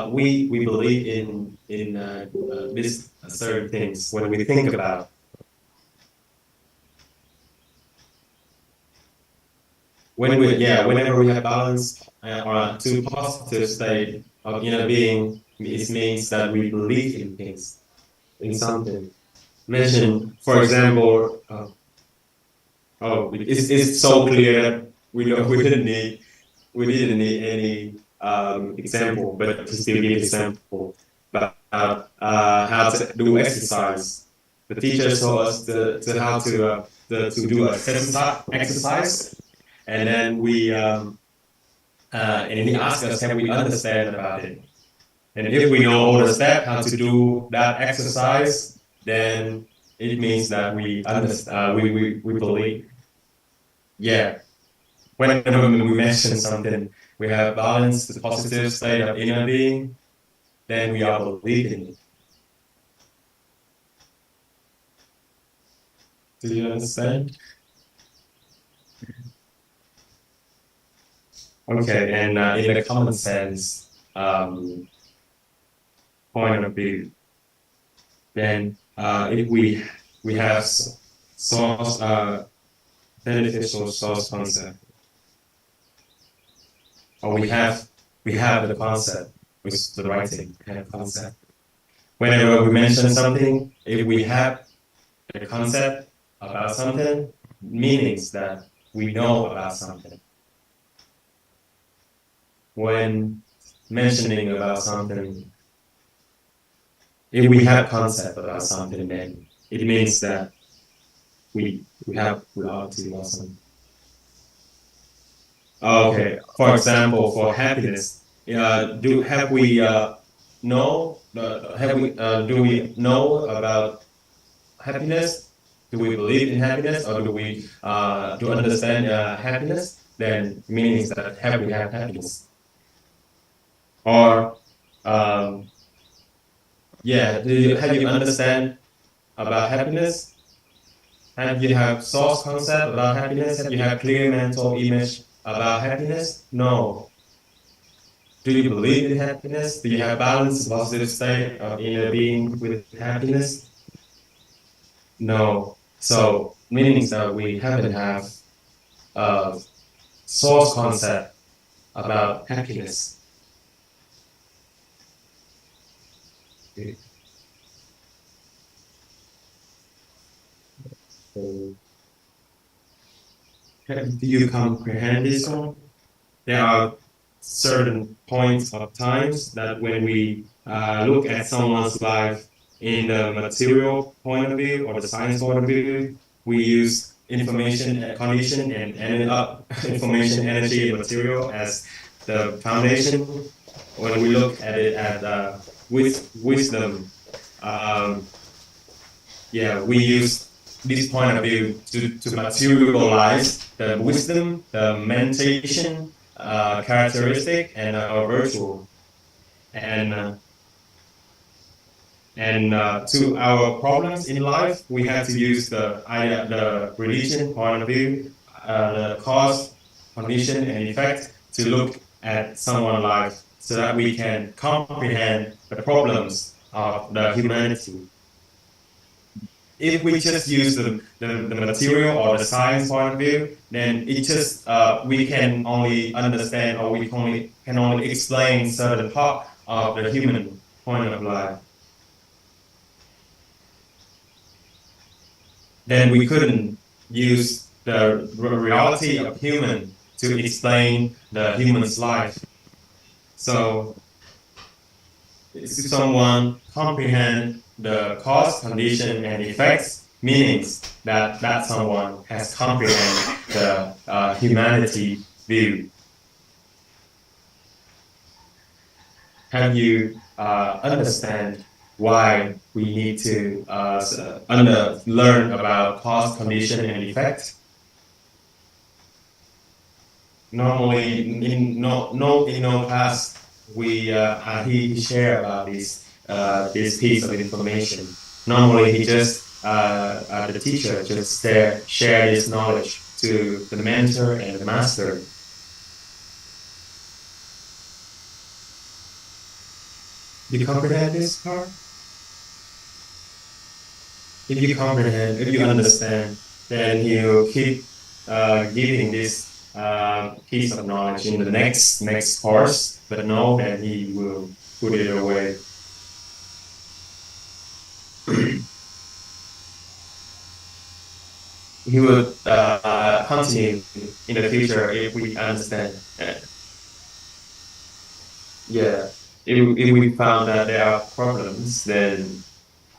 we believe in this certain things when we think about. Whenever we have balance or to positive state of inner being, it means that we believe in things, in something. Mention, for example, it's so clear that we didn't need any example, but to still give example about how to do exercise. The teacher taught us to how to do a exercise, and then and he asked us, can we understand about it? And if we know all the steps how to do that exercise, then it means that we understand. We believe. Yeah. Whenever we mention something, we have balance, the positive state of inner being, then we are believing it. Do you understand? Okay, and in the common sense point of view, then if we have source beneficial source concept, or we have the concept with the writing have concept. Whenever we mention something, if we have the concept about something, meanings that we know about something. When mentioning about something, if we have concept about something, then it means that we have reality about something. Okay, for example, for happiness, do we know about happiness? Do we believe in happiness, or do we do understand happiness? Then means that we have happiness, or have you understand about happiness? Have you have source concept about happiness? Have you have clear mental image about happiness? No. Do you believe in happiness? Do you have balance, positive state of inner being with happiness? No. So meaning that we haven't have a source concept about happiness. Okay. So, do you comprehend this one? There are certain points of times that when we look at someone's life in the material point of view or the science point of view, we use information, condition, and information, energy, and material as the foundation. When we look at it with wisdom, we use this point of view to materialize the wisdom, the meditation characteristic, and virtue, and to our problems in life, we have to use the religion point of view, the cause, condition, and effect to look at someone's life, so that we can comprehend the problems of the humanity. If we just use the material or the science point of view, then it just we can only understand, or we can only explain certain part of the human point of life. Then we couldn't use the reality of human to explain the human's life. So if someone comprehend the cause, condition, and effects, meanings that someone has comprehended the humanity view. Have you understand why we need to learn about cause, condition, and effect? Normally, in no class, he share about this piece of information. Normally, he just the teacher just share this knowledge to the mentor and the master. Do you comprehend this part? If you comprehend, if you understand, then he'll keep giving this piece of knowledge in the next course, but know that he will put it away. He will continue in the future if we understand. Yeah, if we found that there are problems, then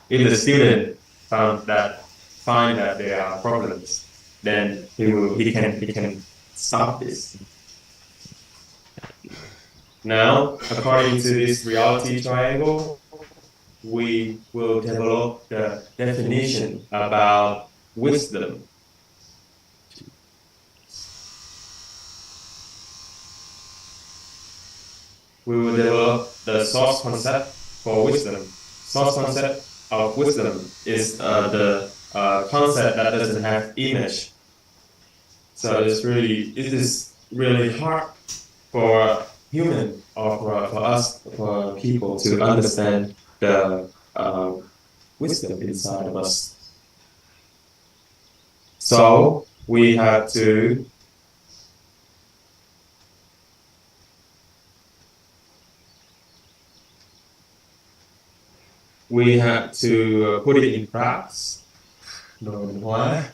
if the student find that there are problems, then he can stop this. Now, according to this reality triangle, we will develop the definition about wisdom. We will develop the source concept for wisdom. Source concept of wisdom is the concept that doesn't have image. So it is really hard for human or for us, for people to understand the wisdom inside of us. So we have to put it in practice. Why?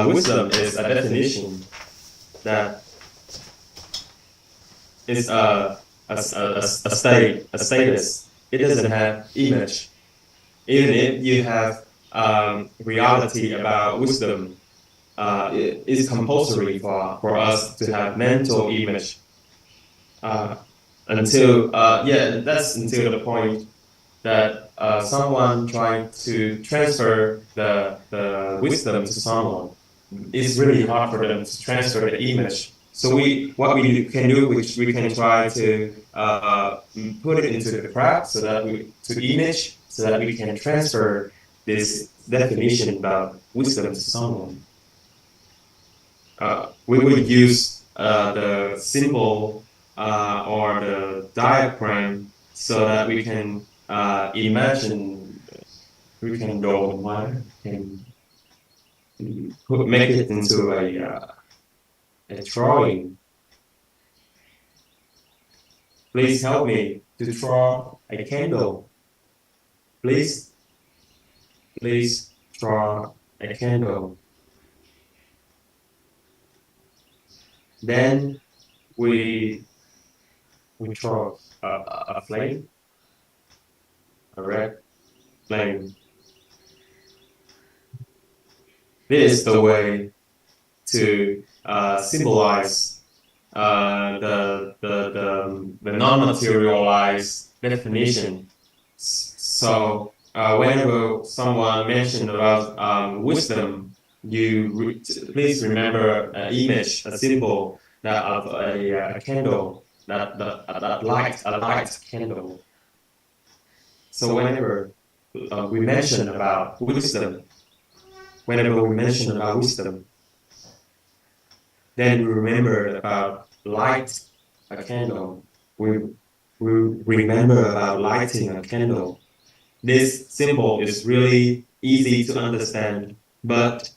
Wisdom is a definition that is a status. It doesn't have image. Even if you have reality about wisdom, it is compulsory for us to have mental image. That's until the point that someone trying to transfer the wisdom to someone. It's really hard for them to transfer the image. So what we can do, which we can try to put it into the practice so that we can transfer this definition about wisdom to someone. We would use the symbol or the diagram so that we can imagine, we can make it into a drawing. Please help me to draw a candle. Please draw a candle. Then we draw a flame, a red flame. This is the way to symbolize the non-materialized definition. So whenever someone mentioned about wisdom, please remember an image, a symbol that of a candle, that light, a light candle. So whenever we mention about wisdom, then we remember about light a candle. We remember about lighting a candle. This symbol is really easy to understand, but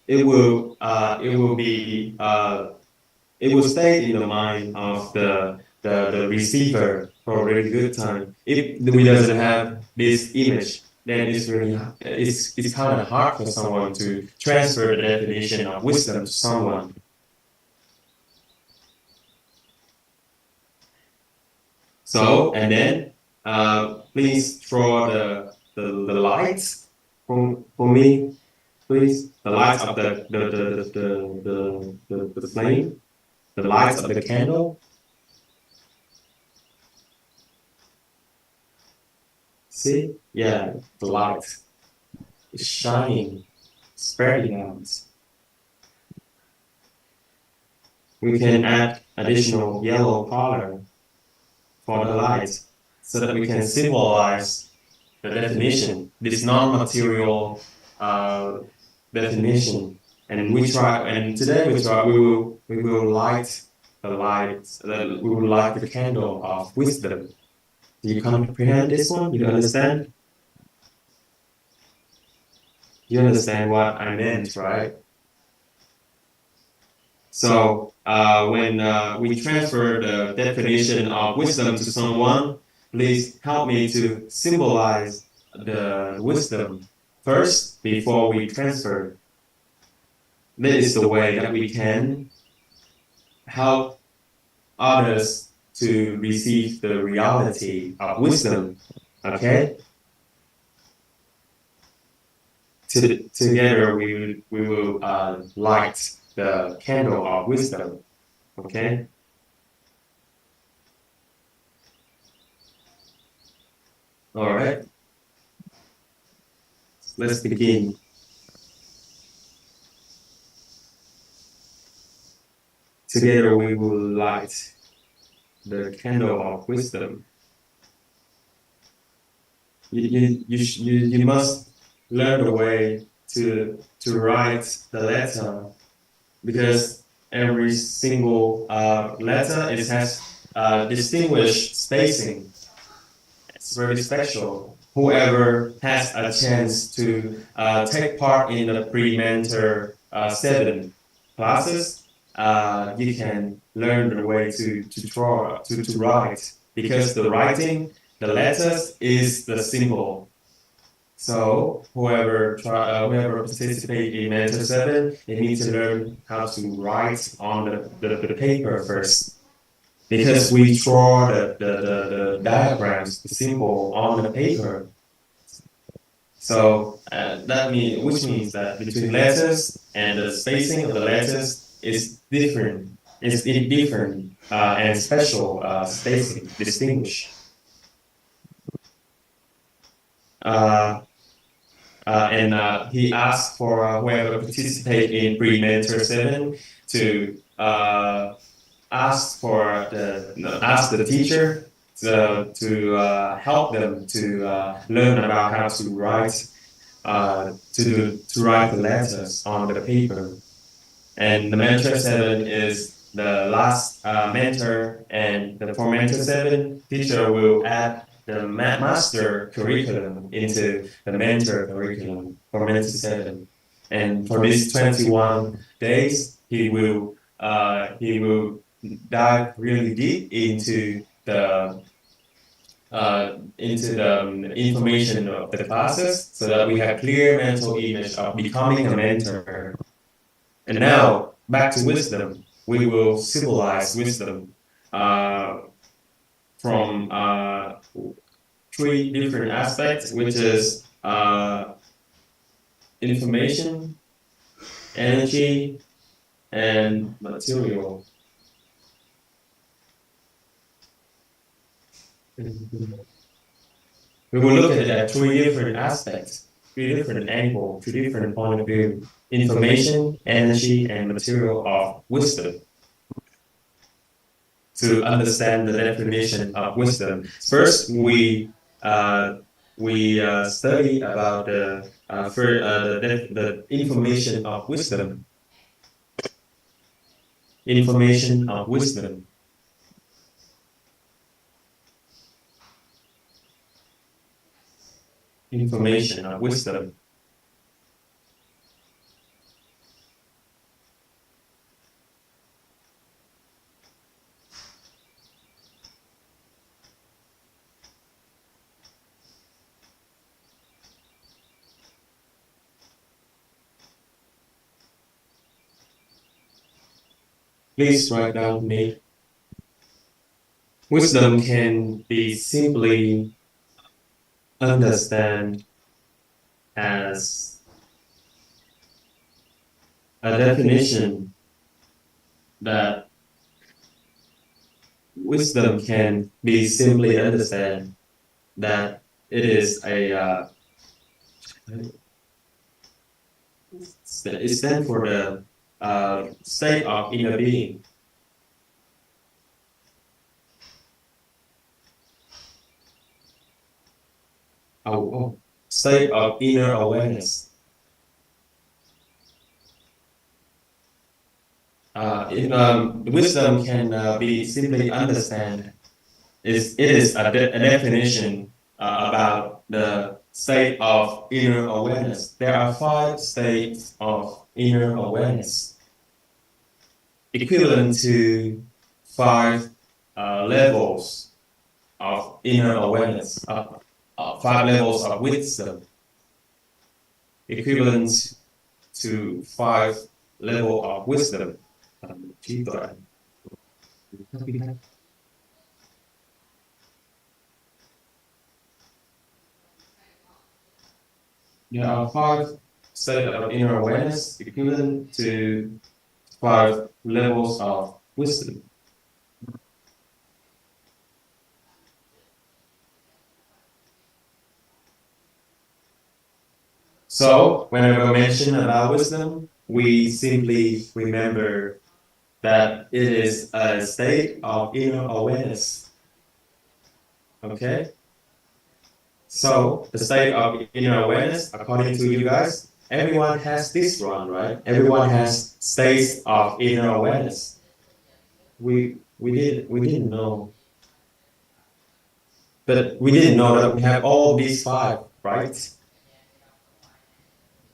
it will stay in the mind of the receiver for a really good time. If we doesn't have this image, then it's kind of hard for someone to transfer the definition of wisdom to someone. So, and then please draw the lights for me, please. The lights of the flame, the lights of the candle. See? Yeah, the light is shining, spreading out. We can add additional yellow color for the light so that we can symbolize the definition, this non-material definition. And today we will light the light, we will light the candle of wisdom. Do you comprehend this one? You understand? You understand what I meant, right? So when we transfer the definition of wisdom to someone, please help me to symbolize the wisdom first before we transfer. That is the way that we can help others to receive the reality of wisdom. Okay? Together we will light the candle of wisdom. Okay? All right. Let's begin. Together we will light the candle of wisdom. You must learn the way to write the letter, because every single letter has distinguished spacing. It's very special. Whoever has a chance to take part in the pre-mentor 7 classes, you can learn the way to draw, to write, because the writing, the letters is the symbol. So whoever participate in Mentor 7, they need to learn how to write on the paper first, because we draw the diagrams, the symbol on the paper. So which means that between letters and the spacing of the letters is different. It's different and special spacing, distinguished. He asked for whoever participate in pre-mentor 7 to ask the teacher to help them to learn about how to write to write the letters on the paper. And the mentor 7 is the last mentor, and for mentor 7, teacher will add the master curriculum into the mentor curriculum for mentor 7. And for these 21 days, he will dive really deep into the information of the classes, so that we have clear mental image of becoming a mentor. And now back to wisdom. We will symbolize wisdom from 3 different aspects, which is information, energy, and material. We will look at it at 3 different aspects, 3 different angles, 3 different point of view: information, energy, and material of wisdom. To understand the definition of wisdom, first we study about the information of wisdom. Information of wisdom. Information of wisdom. Please write down me. wisdom can be simply understand as a definition that wisdom can be simply understand that it is a it stands for the state of inner being. State of inner awareness. Wisdom can be simply understand. It is a definition about the state of inner awareness. There are 5 states of inner awareness, equivalent to 5 levels of inner awareness, 5 levels of wisdom, equivalent to 5 level of wisdom. Trí tuệ. There are 5 states of inner awareness equivalent to 5 levels of wisdom. So, whenever we mention about wisdom, we simply remember that it is a state of inner awareness. Okay? So, the state of inner awareness, according to you guys, everyone has this one, right? Everyone has states of inner awareness. We didn't know. But we didn't know that we have all these 5, right?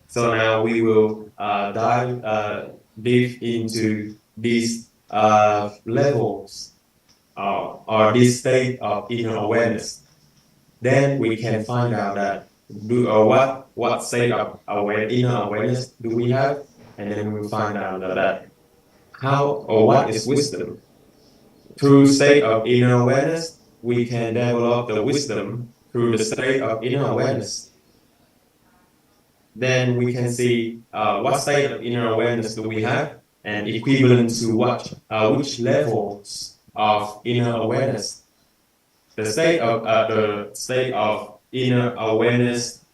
So now we will dive deep into these levels or this state of inner awareness. Then we can find out that what state of inner awareness do we have, and then we will find out that how or what is wisdom. Through state of inner awareness, we can develop the wisdom through the state of inner awareness. Then we can see what state of inner awareness do we have, and equivalent to what, which levels of inner awareness. The state of inner awareness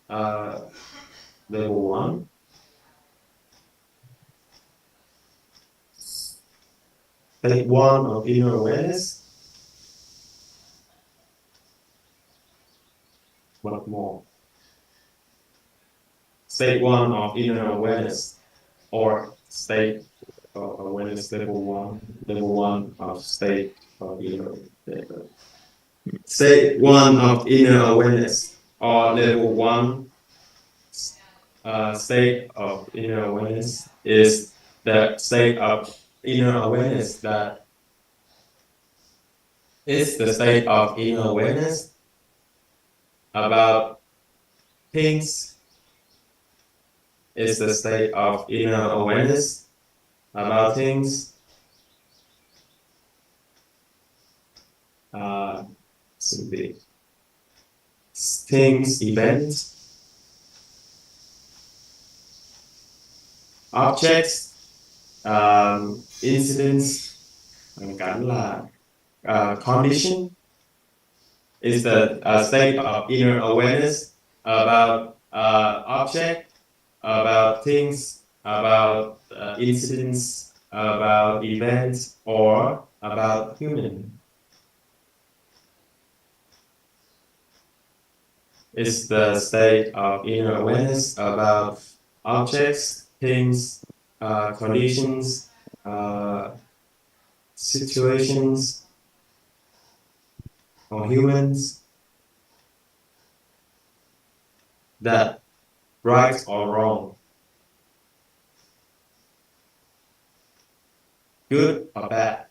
level 1. State 1 of inner awareness. What more? State 1 of inner awareness, or state of awareness level 1 of state of inner awareness. State 1 of inner awareness, or level 1 state of inner awareness, is the state of inner awareness that is the state of inner awareness about things. Is the state of inner awareness about things. Things, events, objects, incidents, condition. Is the state of inner awareness about object, about things, about incidents, about events, or about human. Is the state of inner awareness about objects, things, conditions, situations, or humans, that right or wrong, good or bad,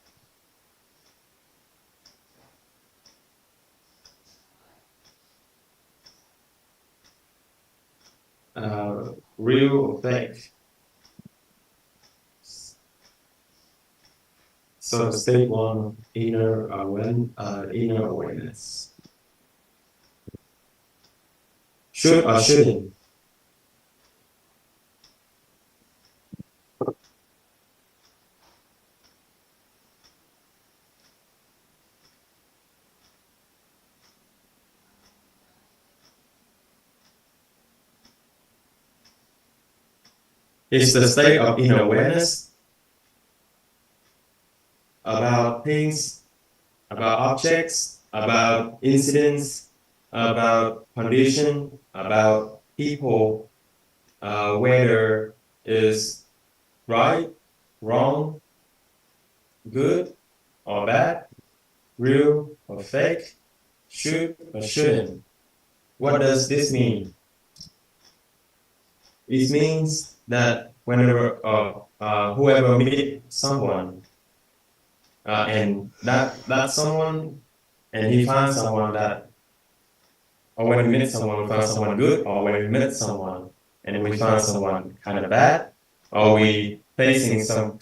real or fake, So state one, inner awareness. Should or shouldn't? It's the state of inner awareness about things, about objects, about incidents, about condition, about people, whether is right, wrong, good or bad, real or fake, should or shouldn't. What does this mean? It means that whenever whoever meet someone and that someone and he finds someone that, or when we meet someone we find someone good, or when we meet someone and we find someone kind of bad, or we facing some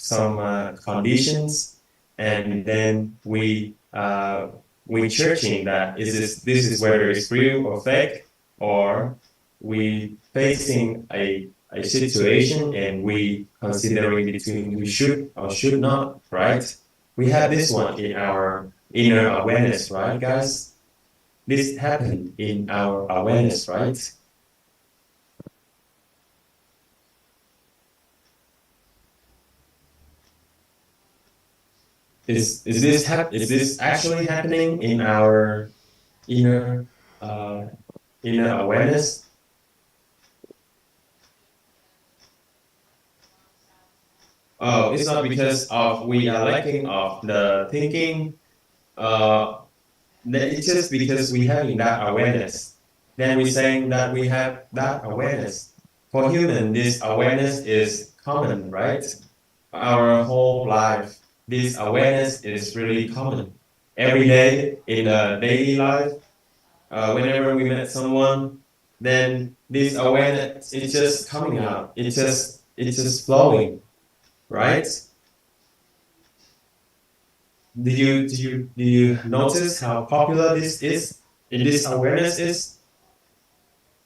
conditions, and then we searching that this is whether it's real or fake, or we facing a situation and we considering between we should or should not, right? We have this one in our inner awareness, right, guys? This happened in our awareness, right? Is this actually happening in our inner awareness? Oh, it's not because of we are lacking of the thinking. It's just because we having that awareness. Then we're saying that we have that awareness. For human, this awareness is common, right? Our whole life, this awareness is really common. Every day in the daily life, whenever we met someone, then this awareness is just coming out. It's just flowing, right? Do you notice how popular this is? And this awareness is?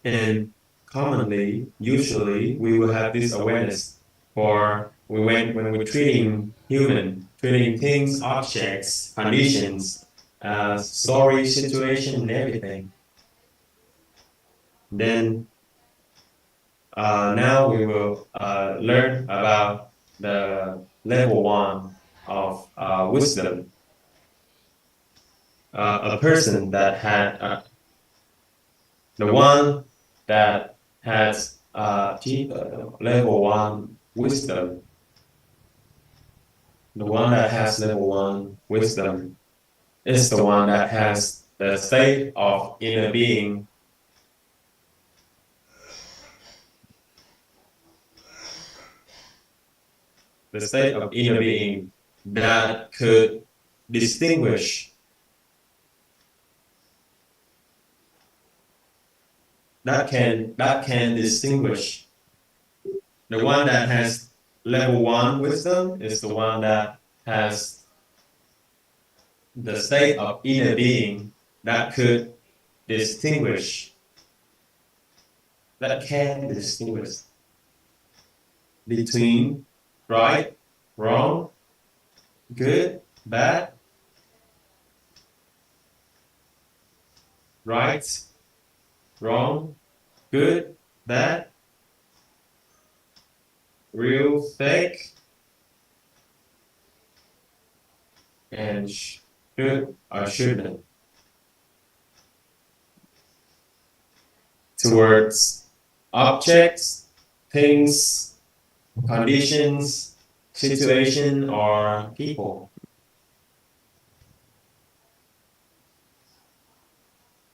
And commonly, usually, we will have this awareness for when we're treating things, objects, conditions, story, situation, and everything. Then now we will learn about the level one of wisdom. A person that had the one that has level one wisdom. The one that has level one wisdom is the one that has the state of inner being. The state of inner being that could distinguish, that can distinguish. The one that has level one wisdom is the one that has the state of inner being that could distinguish, that can distinguish between right, wrong, good, bad, right, wrong, good, bad, real, fake, and should or shouldn't. Towards objects, things, conditions, situation, or people.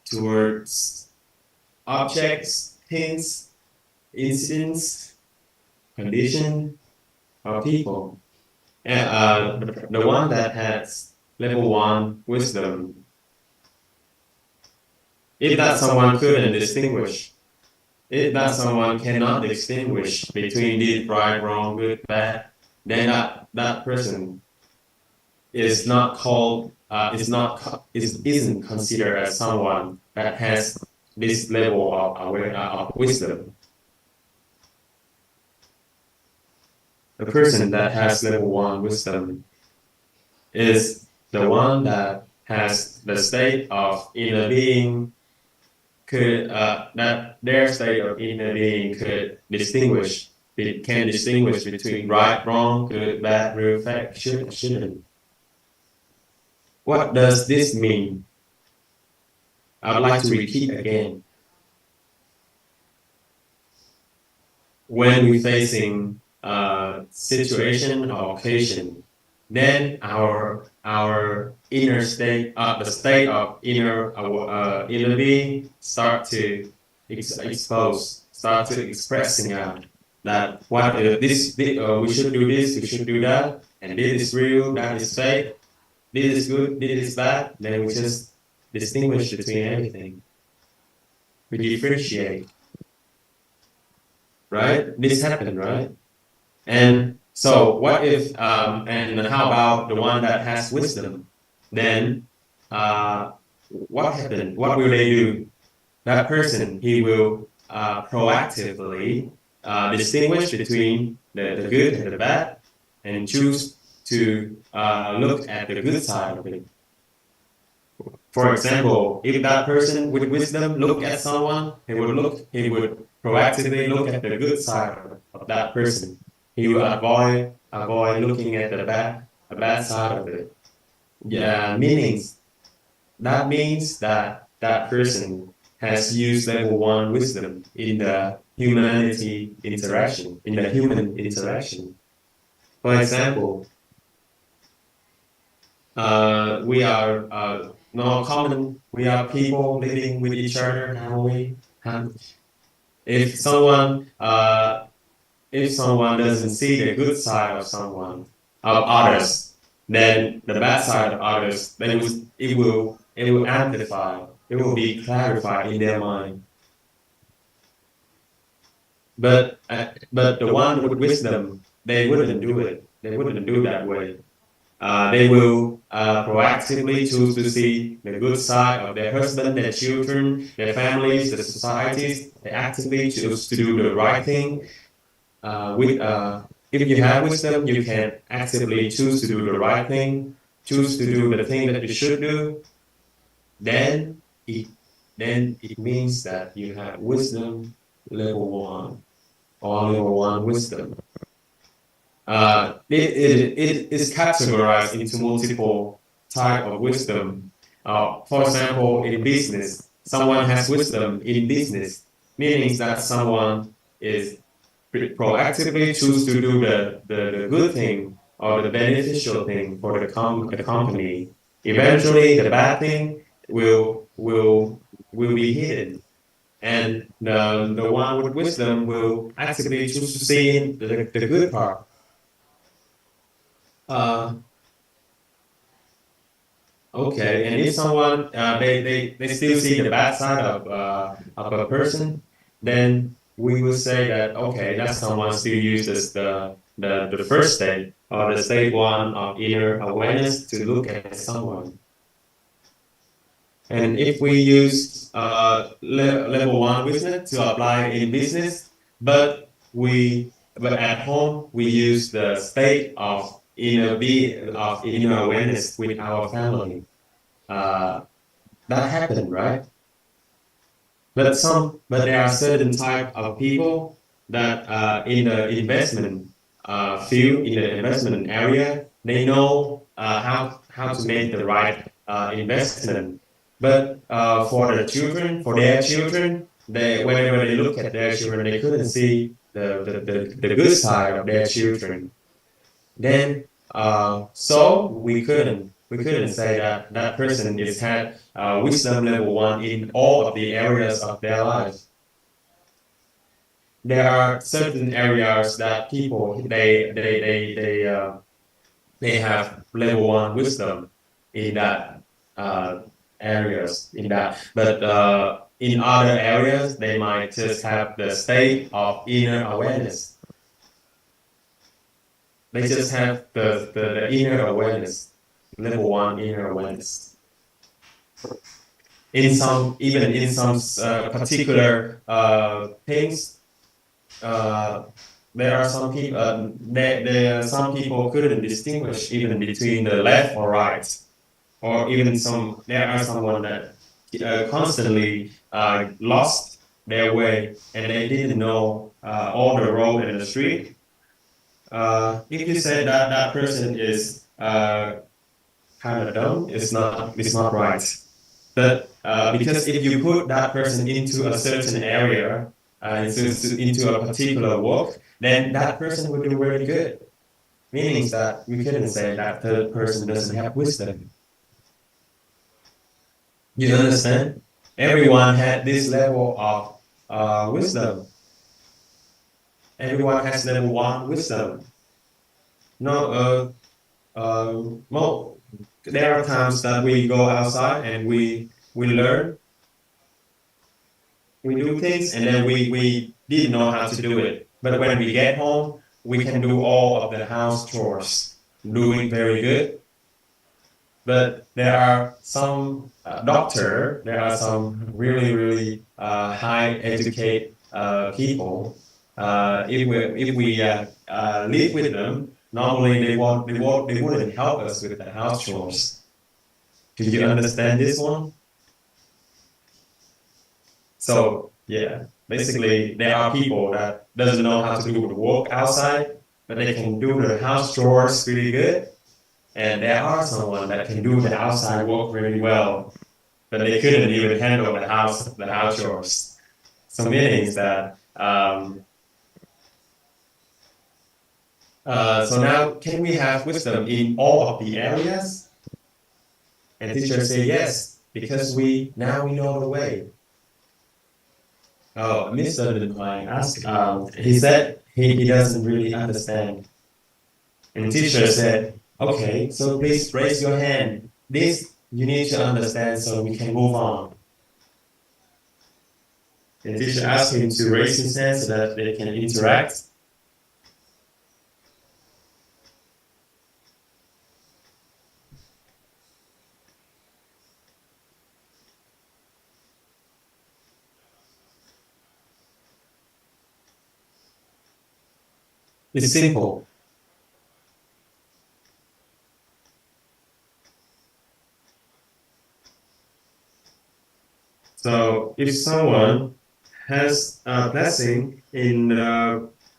Towards objects, things, incidents, condition, or people. And the one that has level one wisdom, if that someone couldn't distinguish, if that someone cannot distinguish between this right, wrong, good, bad, then that person is not called isn't considered as someone that has this level of wisdom. The person that has level 1 wisdom is the one that has the state of inner being that their state of inner being can distinguish between right, wrong, good, bad, real, fake, should, shouldn't. What does this mean? I would like to repeat again. When we're facing a situation or occasion, then our inner state, the state of inner being, start to start to expressing out that what we should do this, we should do that, and this is real, that is fake, this is good, this is bad. Then we just distinguish between everything. We differentiate. Right? This happened, right? And so what if and how about the one that has wisdom? Then what happened? What will they do? That person, he will proactively distinguish between the good and the bad and choose to look at the good side of it. For example, if that person with wisdom look at someone, he would proactively look at the good side of that person. He will avoid looking at the bad side of it. Yeah, that means that that person has used level 1 wisdom in the human interaction. For example, we are we are people living with each other normally. If someone doesn't see the good side of others, then the bad side of others, then it will amplify. It will be clarified in their mind. But the one with wisdom, they wouldn't do it. They wouldn't do that way. They will proactively choose to see the good side of their husband, their children, their families, the societies. They actively choose to do the right thing. If you have wisdom, you can actively choose to do the right thing, choose to do the thing that you should do. Then it means that you have wisdom level 1 or level 1 wisdom. It is categorized into multiple type of wisdom. For example, in business, someone has wisdom in business, meaning that someone is proactively choose to do the good thing or the beneficial thing for the company. Eventually, the bad thing will be hidden. And the one with wisdom will actively choose to see the good part. Okay, and if someone they still see the bad side of a person, then we will say that okay, that someone still uses the first state or the state 1 of inner awareness to look at someone. And if we use level 1 wisdom to apply in business, but at home we use the state of inner awareness with our family. That happened, right? But there are certain type of people that in the investment field, in the investment area, they know how to make the right investment. But for their children, whenever they look at their children, they couldn't see the good side of their children. Then so we couldn't say that that person had wisdom level 1 in all of the areas of their lives. There are certain areas that people they have level 1 wisdom in that areas in that, but in other areas they might just have the state of inner awareness. They just have the inner awareness. level 1 inner awareness. In some particular things, there are some people. Some people couldn't distinguish even between the left or right, or even there are someone that constantly lost their way and they didn't know all the road and the street. If you say that that person is kind of dumb, it's not right. But because if you put that person into a certain area, into a particular work, then that person will do very good. Meaning that we couldn't say that third person doesn't have wisdom. You understand? Everyone had this level of wisdom. Everyone has level 1 wisdom. No, there are times that we go outside and we learn, we do things, and then we didn't know how to do it. But when we get home, we can do all of the house chores, do it very good. But there are some there are some really high educated people. If we live with them, normally they wouldn't help us with the house chores. Did you understand this one? So yeah, basically there are people that doesn't know how to do the work outside, but they can do the house chores really good. And there are someone that can do the outside work really well, but they couldn't even handle the house chores. So meaning that so now can we have wisdom in all of the areas? And teacher say yes, because now we know the way. Oh, Mr. Dunhuang asked, he said he doesn't really understand. And teacher said, okay, so please raise your hand. This you need to understand so we can move on. And teacher asked him to raise his hand so that they can interact. It's simple. So if someone has a blessing in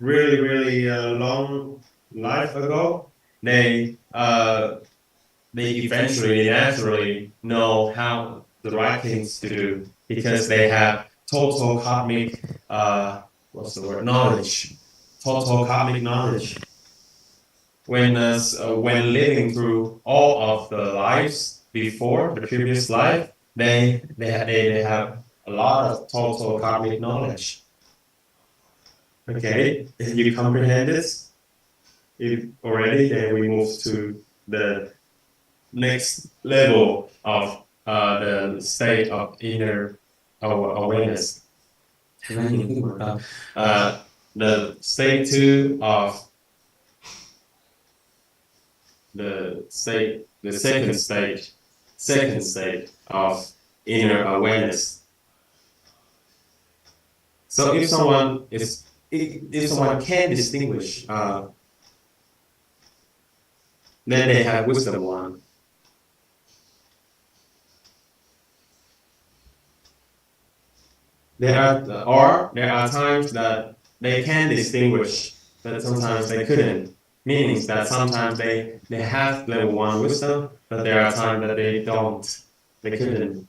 really long life ago, they eventually naturally know how the right things to do because they have total cosmic knowledge, total cosmic knowledge. When living through all of the lives before the previous life, they have a lot of total cosmic knowledge. Okay, you comprehend this? If already, then we move to the next level of the state of inner awareness. The state 2 of the second state of inner awareness. So if someone can distinguish, then they have wisdom 1. There are times that they can distinguish, but sometimes they couldn't. Meaning that sometimes they have level 1 wisdom, but there are times that they don't. They couldn't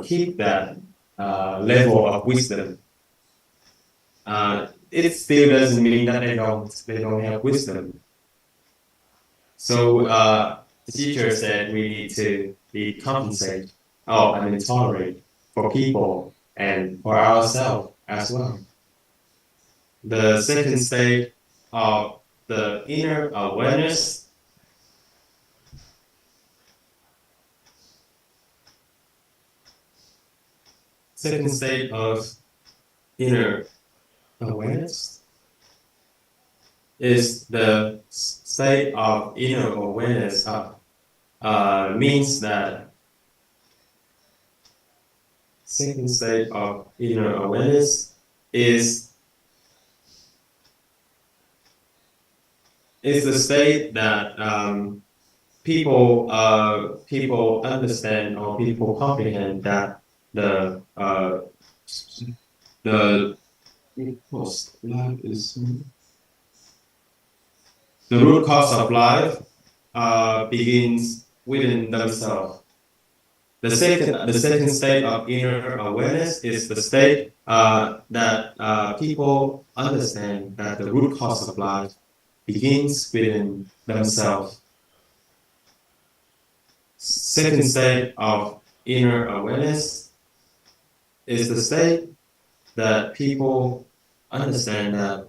keep that level of wisdom. It still doesn't mean that they don't have wisdom. So the teacher said we need to compensate. Tolerate for people and for ourselves as well. The second state of the inner awareness second state of inner awareness is the state of inner awareness. Means that second state of inner awareness is the state that people understand or people comprehend that the life is the root cause of life begins within themselves. The second state of inner awareness is the state that people understand that the root cause of life begins within themselves. Second state of inner awareness is the state that people understand that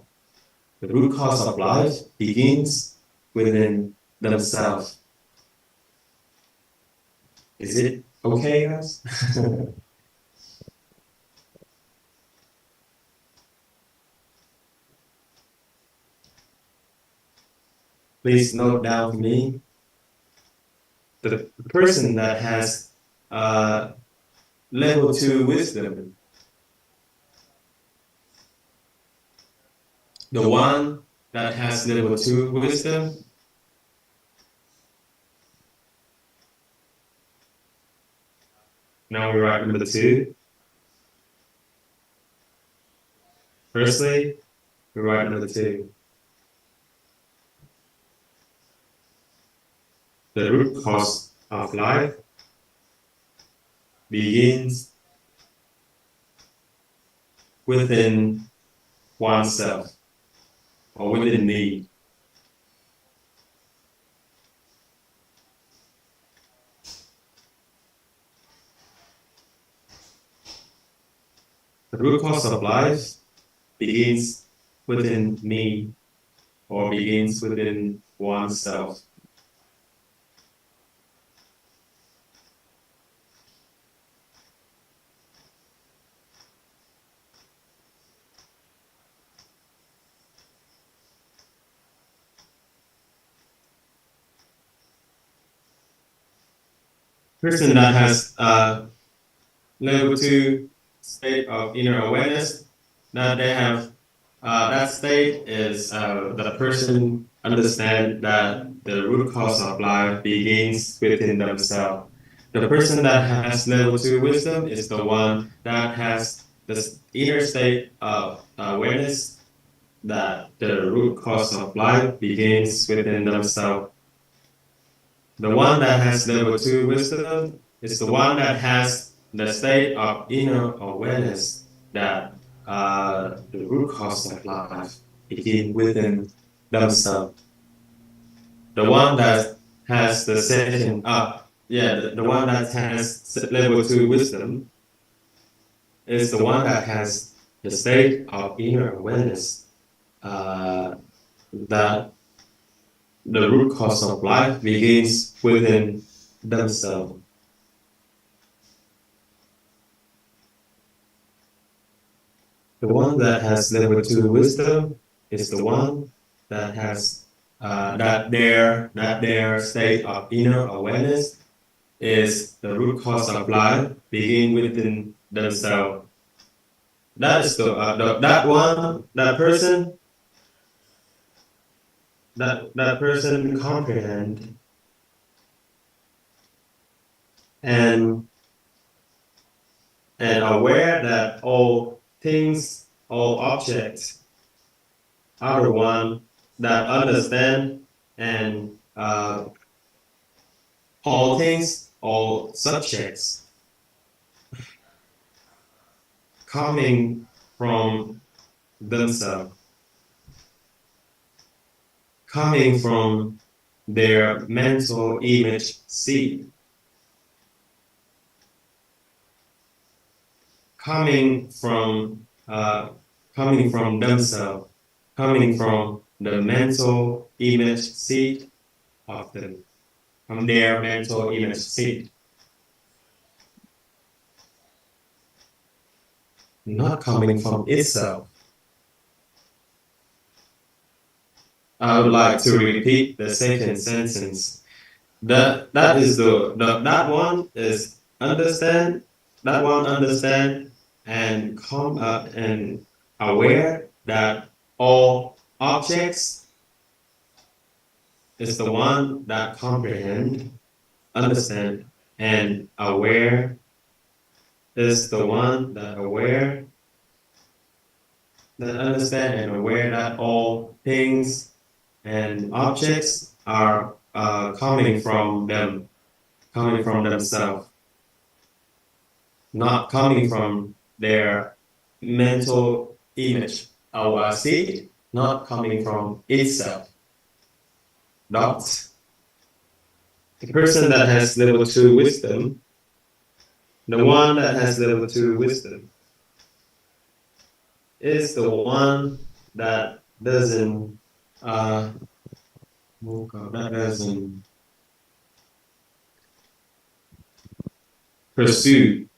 the root cause of life begins within themselves. Is it okay, guys? Please note down for me. The person that has level 2 wisdom, the one that has level 2 wisdom, now we write number 2. Firstly, we write number 2. The root cause of life begins within oneself or within me. The root cause of life begins within me or begins within oneself. Person that has level 2 state of inner awareness, that they have that state is the person understand that the root cause of life begins within themselves. The person that has level 2 wisdom is the one that has the inner state of awareness that the root cause of life begins within themselves. The one that has level 2 wisdom is the one that has the state of inner awareness that the root cause of life begin within themselves. The one that has the second the one that has level 2 wisdom is the one that has the state of inner awareness that the root cause of life begins within themselves. The one that has level 2 wisdom is the one that has that their state of inner awareness is the root cause of life begin within themselves. That is that person comprehend and aware that all things, all objects are the one that understand and all things, all subjects coming from themselves, coming from their mental image seed, coming from themselves, coming from the mental image seed of them, from their mental image seed. Not coming from itself. I would like to repeat the second sentence. That is that one is understand. That one understand and come and aware that all objects is the one that comprehend, understand, and aware is the one that aware, that understand and aware that all things and objects are coming from them, coming from themselves, not coming from their mental image, our seed, not coming from itself. Dot. The person that has level 2 wisdom, the one that has level 2 wisdom, is the one that doesn't pursue,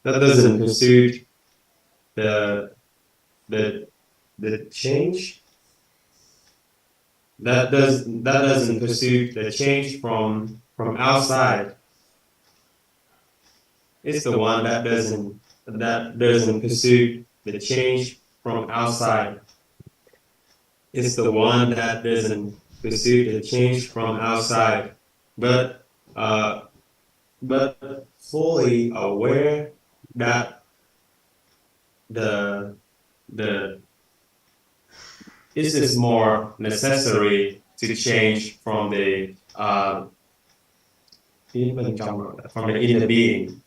that doesn't pursue the change, that doesn't pursue the change from outside. It's the one that doesn't pursue the change from outside. It's the one that doesn't pursue the change from outside, but fully aware that the it is more necessary to change from the inner being.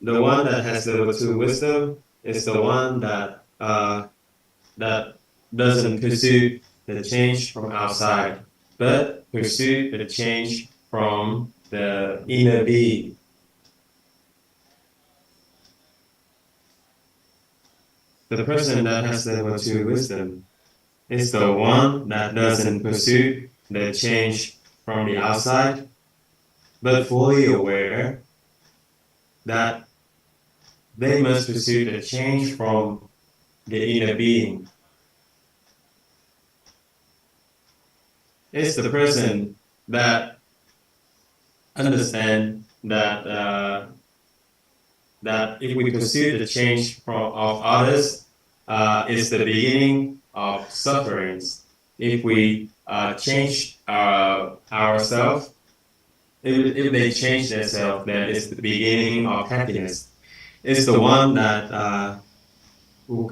The one that has level 2 wisdom is the one that doesn't pursue the change from outside, but pursue the change from the inner being. The person that has level 2 wisdom is the one that doesn't pursue the change from the outside, but fully aware that they must pursue the change from the inner being. It's the person that understands that if we pursue the change of others, it's the beginning of sufferings. If we change ourselves, if they change themselves, then it's the beginning of happiness. It's the one that if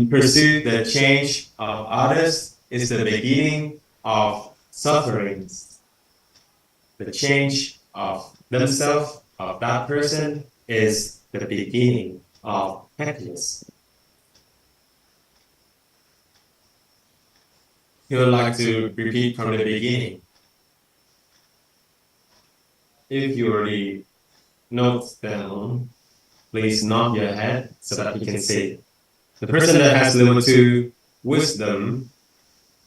pursue the change of others is the beginning of sufferings. The change of themselves, of that person, is the beginning of happiness. He would like to repeat from the beginning. If you already note down, please nod your head so that you can see. The person that has level 2 wisdom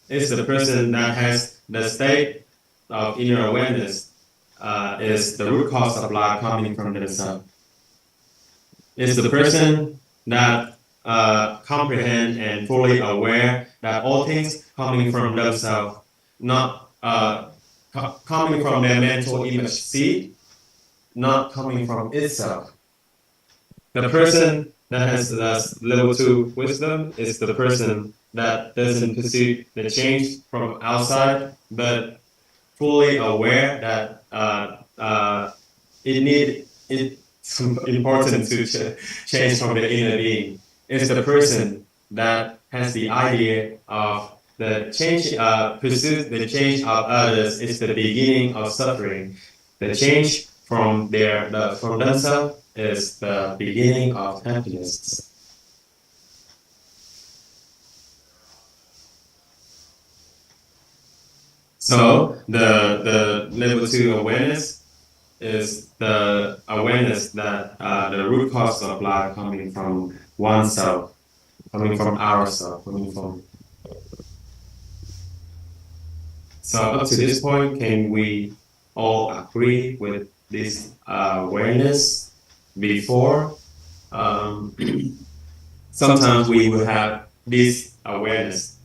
is the person that has the state of inner awareness, is the root cause of life coming from themselves. It's the person that comprehend and fully aware that all things coming from themselves, not coming from their mental image seed, not coming from itself. The person that has level 2 wisdom is the person that doesn't pursue the change from outside, but fully aware that it's important to change from the inner being. It's the person that has the idea of the change, pursues the change of others is the beginning of suffering. The change from themselves is the beginning of happiness. So the level 2 awareness is the awareness that the root cause of life coming from oneself, coming from ourself, coming from. So up to this point, can we all agree with this awareness? Before, sometimes we will have this awareness,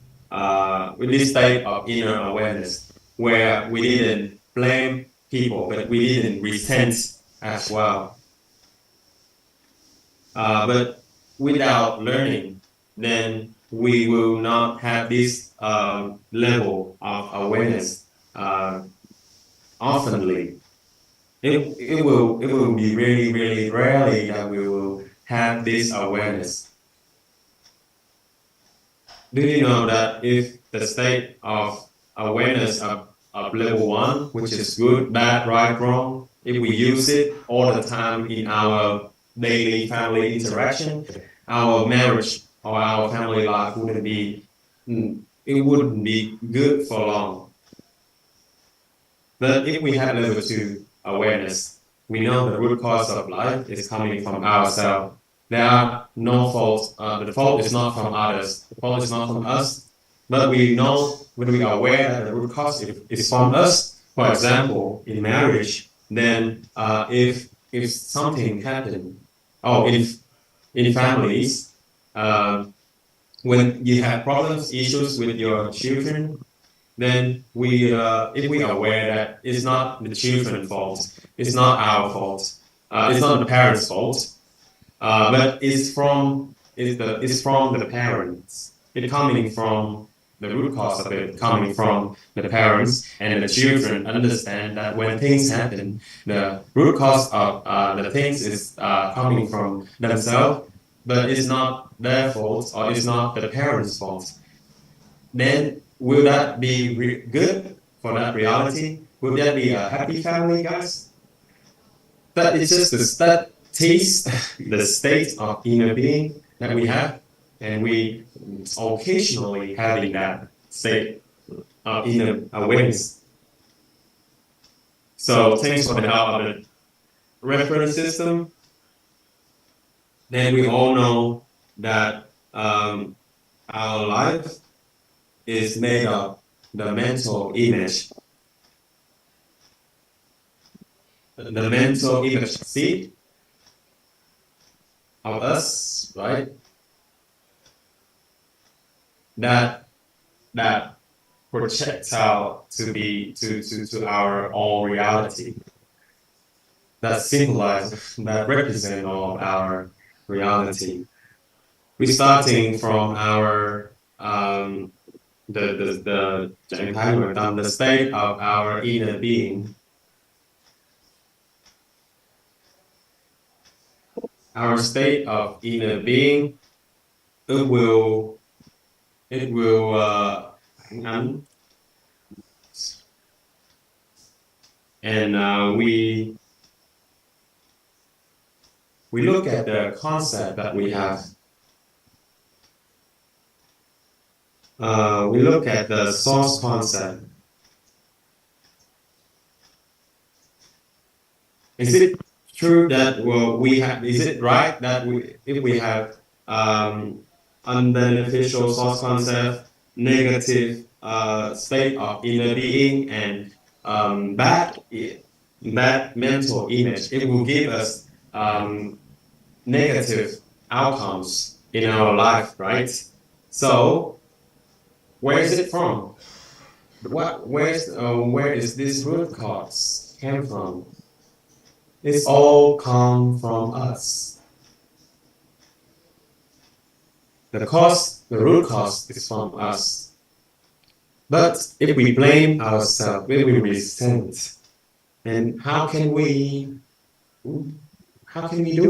with this state of inner awareness, where we didn't blame people, but we didn't resent as well. But without learning, then we will not have this level of awareness oftenly. It will be really rarely that we will have this awareness. Do you know that if the state of awareness of level 1, which is good, bad, right, wrong, if we use it all the time in our daily family interaction, our marriage or our family life wouldn't be, it wouldn't be good for long. But if we have level 2 awareness, we know the root cause of life is coming from ourselves. There are no faults. The fault is not from others. The fault is not from us. But we know, when we are aware that the root cause is from us, for example, in marriage, then if something happened, or if in families, when you have problems, issues with your children, then if we are aware that it's not the children's fault, it's not our fault, it's not the parents' fault, but it's from the parents. It's coming from the root cause of it, coming from the parents, and the children understand that when things happen, the root cause of the things is coming from themselves, but it's not their fault or it's not the parents' fault. Then will that be good for that reality? Will that be a happy family, guys? That is just that taste, the state of inner being that we have, and we occasionally having that state of inner awareness. So thanks for the help of the reference system. Then we all know that our life is made of the mental image. The mental image seed of us, right? That projects out to our own reality. That symbolize, that represent all our reality. We're starting from our the state of our inner being. Our state of inner being, it will and we look at the concept that we have. We look at the source concept. Is it true that we have? Is it right that if we have unbeneficial source concept, negative state of inner being, and bad mental image, it will give us negative outcomes in our life, right? So where is it from? Where is this root cause came from? It's all come from us. The root cause is from us. But if we blame ourselves, if we resent, then how can we do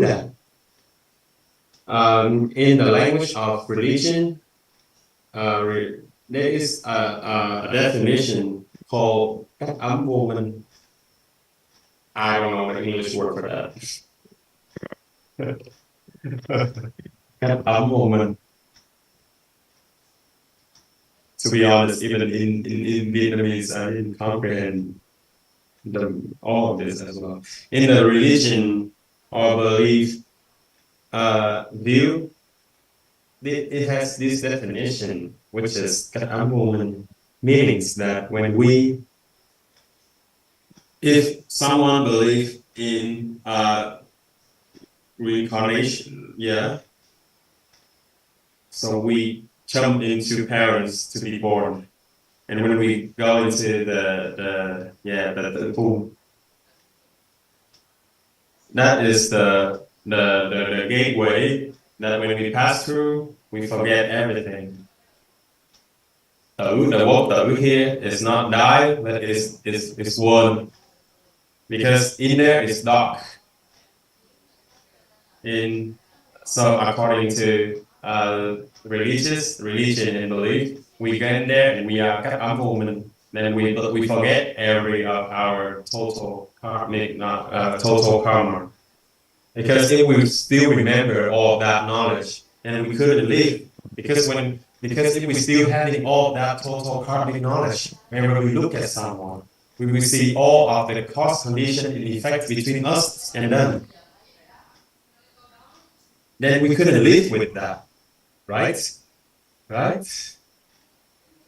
that? In the language of religion, there is a definition called cách ấm vô minh. I don't know the English word for that. Cách ấm vô minh. To be honest, even in Vietnamese, I didn't comprehend all of this as well. In the religion or belief view, it has this definition, which is cách ấm vô minh, meanings that if someone believes in reincarnation, yeah, so we jump into parents to be born. And when we go into the pool, that is the gateway that when we pass through, we forget everything. The walk here is not die, but is one. Because in there is dark. So according to religion and belief, we go in there and we are các ám vô mình. Then we forget every of our total karma. Because if we still remember all that knowledge, then we couldn't live. Because if we still having all that total karmic knowledge, whenever we look at someone, we will see all of the cause, condition, and effect between us and them. Then we couldn't live with that, right?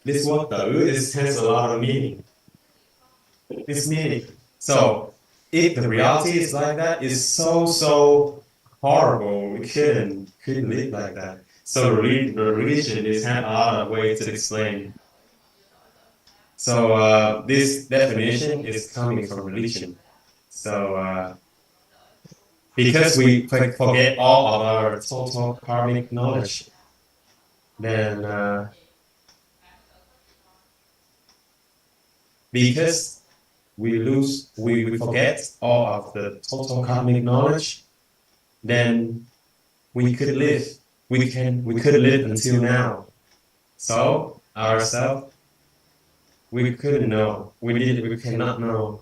This word has a lot of meaning. This meaning. So if the reality is like that, it's so horrible. We couldn't live like that. So the religion has had a lot of ways to explain. So this definition is coming from religion. So because we forget all of our total karmic knowledge, then because we forget all of the total karmic knowledge, then we could live. We could live until now. So ourselves, we couldn't know. We cannot know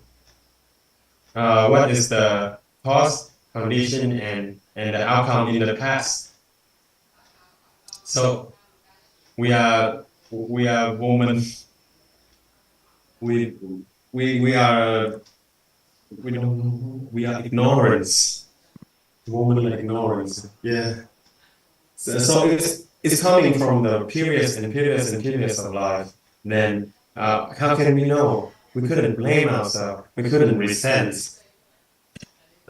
what is the cause, condition, and the outcome in the past. So we are women. We are ignorance. Woman ignorance. Yeah. So it's coming from the periods of life. Then how can we know? We couldn't blame ourselves. We couldn't resent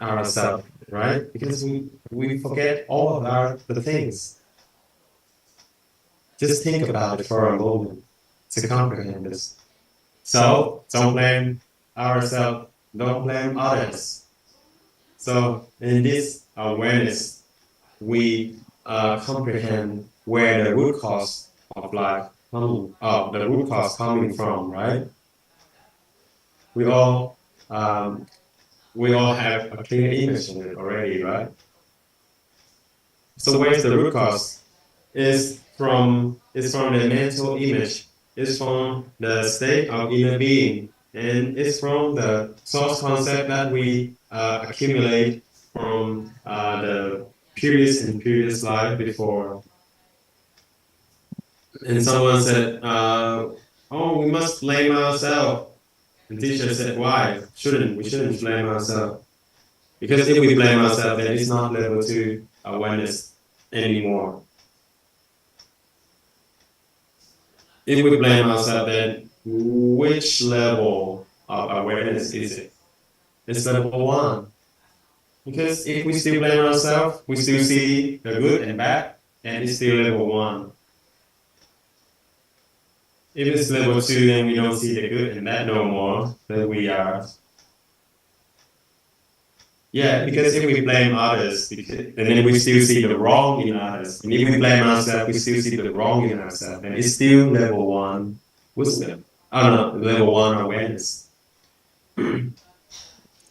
ourselves, right? Because we forget all of the things. Just think about it for a moment to comprehend this. So don't blame ourselves. Don't blame others. So in this awareness, we comprehend where the root cause of life coming from, right? We all have a clear image of it already, right? So where's the root cause? Is from the mental image. It's from the state of inner being, and it's from the source concept that we accumulate from the previous life before. And someone said, "Oh, we must blame ourselves." And teacher said, "Why? We shouldn't blame ourselves. Because if we blame ourselves, then it's not level 2 awareness anymore. If we blame ourselves, then which level of awareness is it? It's level 1. Because if we still blame ourselves, we still see the good and bad, and it's still level 1. If it's level 2, then we don't see the good and bad no more, then we are. Yeah, because if we blame others, and then we still see the wrong in others. And if we blame ourselves, we still see the wrong in ourselves. And it's still level 1 wisdom. Level 1 awareness.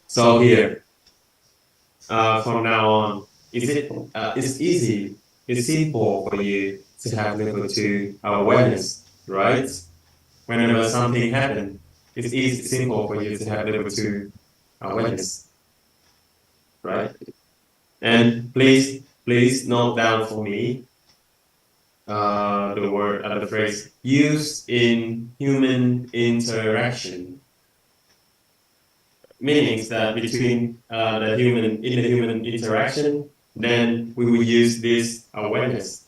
So here, from now on, it's easy, it's simple for you to have level 2 awareness, right? Whenever something happens, it's simple for you to have level 2 awareness. Right? And please note down for me the phrase used in human interaction. Meaning that between the human interaction, then we will use this awareness.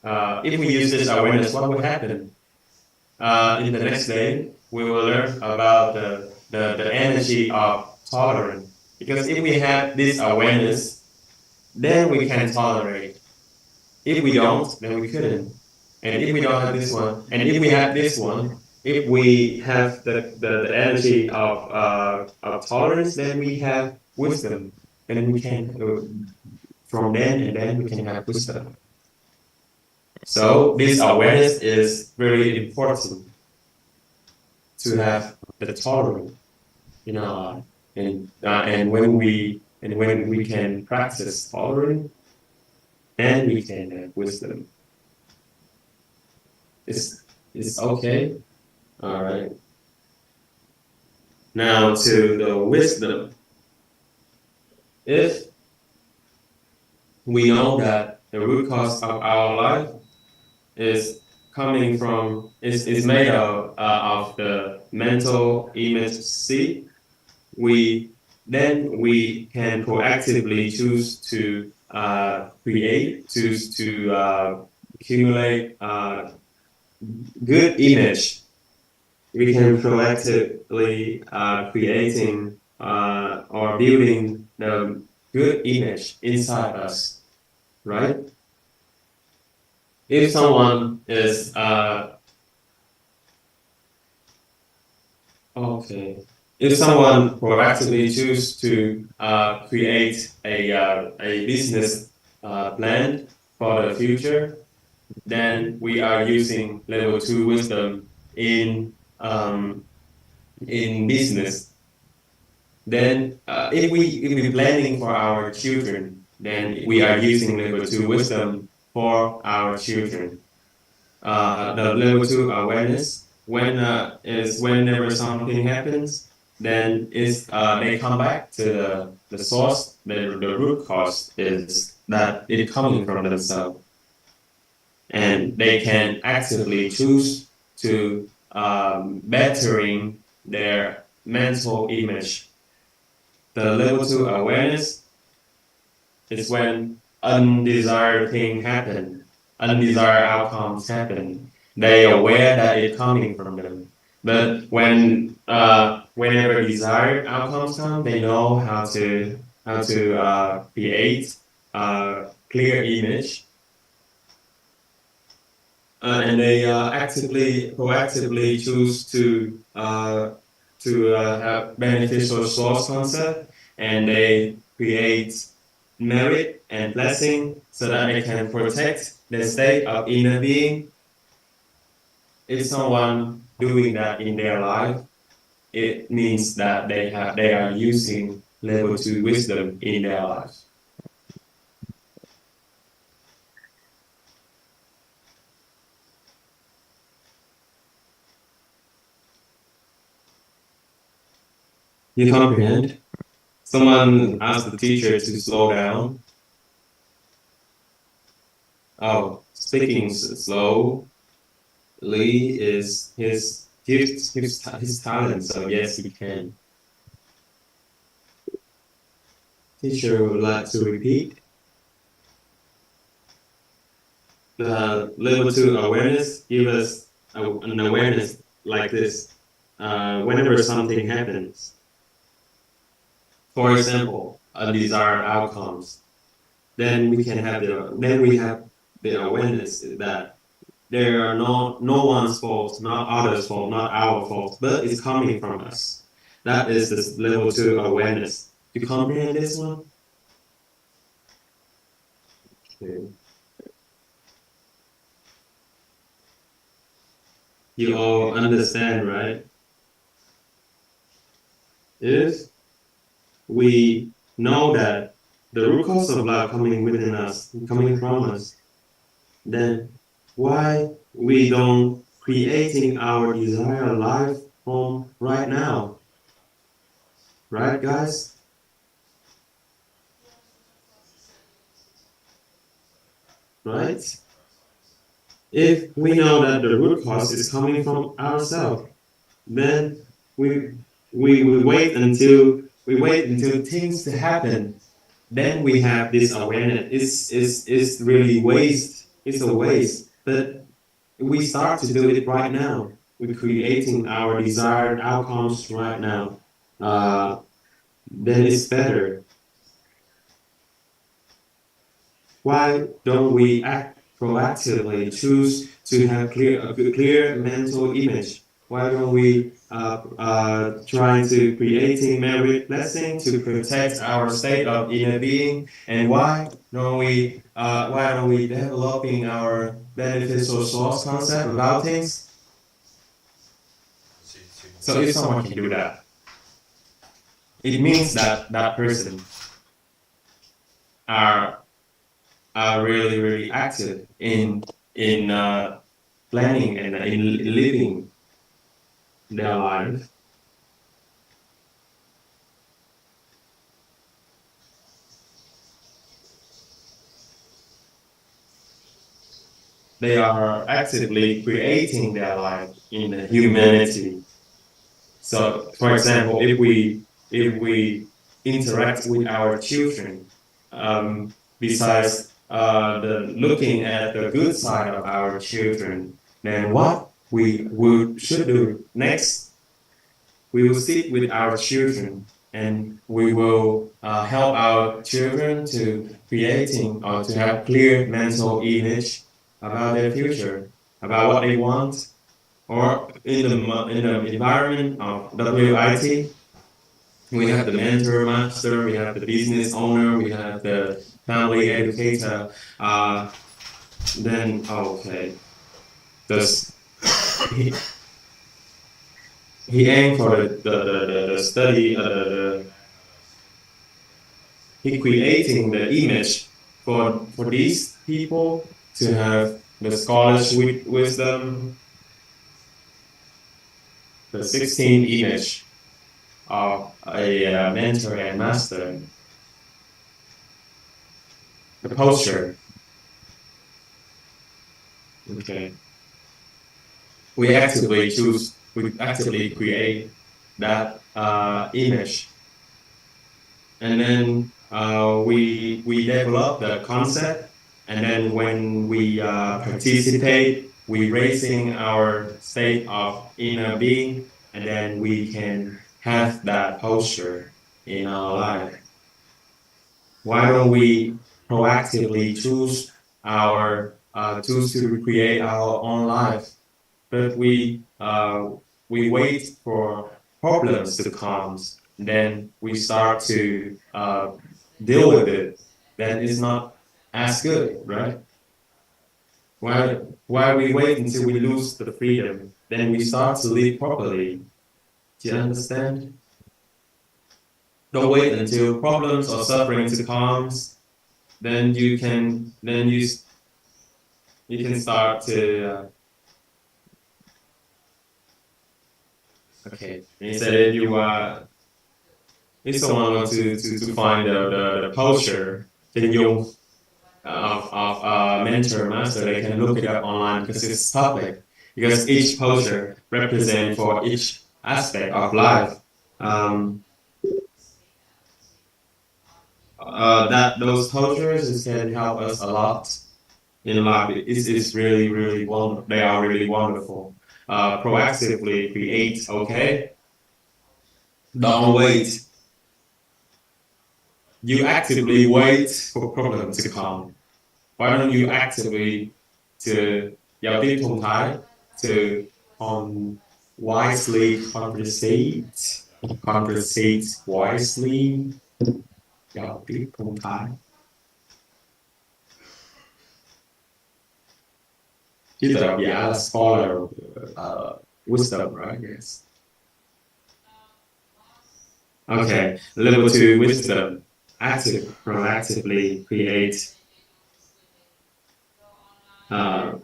If we use this awareness, what will happen? In the next day, we will learn about the energy of tolerance. Because if we have this awareness, then we can tolerate. If we don't, then we couldn't. And if we don't have this one, and if we have this one, if we have the energy of tolerance, then we have wisdom, and we can from then and then we can have wisdom. So this awareness is very important to have the tolerance in our life, and when we can practice tolerance, then we can have wisdom. It's okay. All right. Now to the wisdom. If we know that the root cause of our life is coming from is made of the mental image seed, we can proactively choose to choose to accumulate good image. We can proactively creating or building the good image inside us, right? If someone is okay, if someone proactively choose to create a business plan for the future, then we are using level 2 wisdom in business. Then if we planning for our children, then we are using level 2 wisdom for our children. The level 2 awareness is whenever something happens, then is they come back to the source. The root cause is that it coming from themselves, and they can actively choose to bettering their mental image. The level 2 awareness is when undesired thing happen, undesired outcomes happen. They are aware that it's coming from them. But whenever desired outcomes come, they know how to create a clear image, and they proactively choose to have beneficial source concept, and they create merit and blessing so that they can protect the state of inner being. If someone doing that in their life, it means that they are using level 2 wisdom in their life. You comprehend? Someone asked the teacher to slow down. Oh, speaking slowly is his gift, his talent. So yes, he can. Teacher would like to repeat. The level 2 awareness give us an awareness like this. Whenever something happens, for example, undesired outcomes, then we have the awareness that there are no one's fault, not others' fault, not our fault, but it's coming from us. That is this level 2 awareness. You comprehend this one? Okay. You all understand, right? If we know that the root cause of love coming within us, coming from us, then why we don't creating our desired life from right now? Right, guys? Right? If we know that the root cause is coming from ourselves, then we wait until things to happen. Then we have this awareness. Is really waste. It's a waste. But we start to do it right now. We're creating our desired outcomes right now. Then it's better. Why don't we act proactively choose to have clear mental image? Why don't we try to creating merit blessing to protect our state of inner being? And why don't we developing our beneficial source concept about things? So if someone can do that, it means that that person are really active in planning and in living their life. They are actively creating their life in the humanity. So, for example, if we interact with our children, besides the looking at the good side of our children, then what we should do next, we will sit with our children and we will help our children to creating or to have clear mental image about their future, about what they want, or in the environment of WIT, we have the mentor master, we have the business owner, we have the family educator. Then okay, does he aimed for the study, he creating the image for these people to have the scholarship wisdom, the 16 image of a mentor and master, the posture. Okay. We actively create that image, and then we develop the concept, and then when we participate, we raising our state of inner being, and then we can have that posture in our life. Why don't we proactively choose to create our own life? But we wait for problems to come, then we start to deal with it. Then it's not as good, right? Why we wait until we lose the freedom? Then we start to live properly. Do you understand? Don't wait until problems or suffering to comes. Then you can start to okay. He said if someone wants to find the posture can you of mentor master, they can look it up online because it's public. Because each posture represents for each aspect of life. That those postures can help us a lot in life. It's really wonderful. They are really wonderful. Proactively create. Okay, don't wait. You actively wait for problem to come. Why don't you actively to giao tiếp thông thái, to wisely conversate wisely, giao tiếp thông thái. Chứ tự độc giả là scholar wisdom, right? Yes. Okay, level 2 wisdom. Proactively create a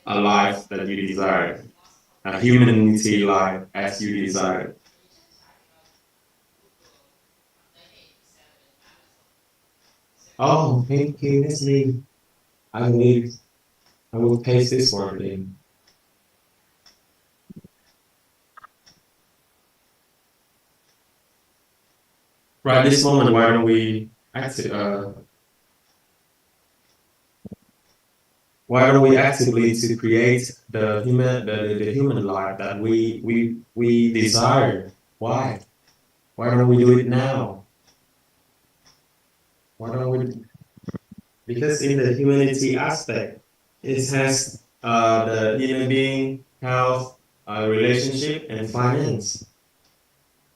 life that you desire, a humanity life as you desire. Oh, thank you, that's me. I believe I will paste this word in. Right this moment, why don't we actively to create the human life that we desire? Why? Why don't we do it now? Why don't we? Because in the humanity aspect, It has the inner being, health, relationship, and finance.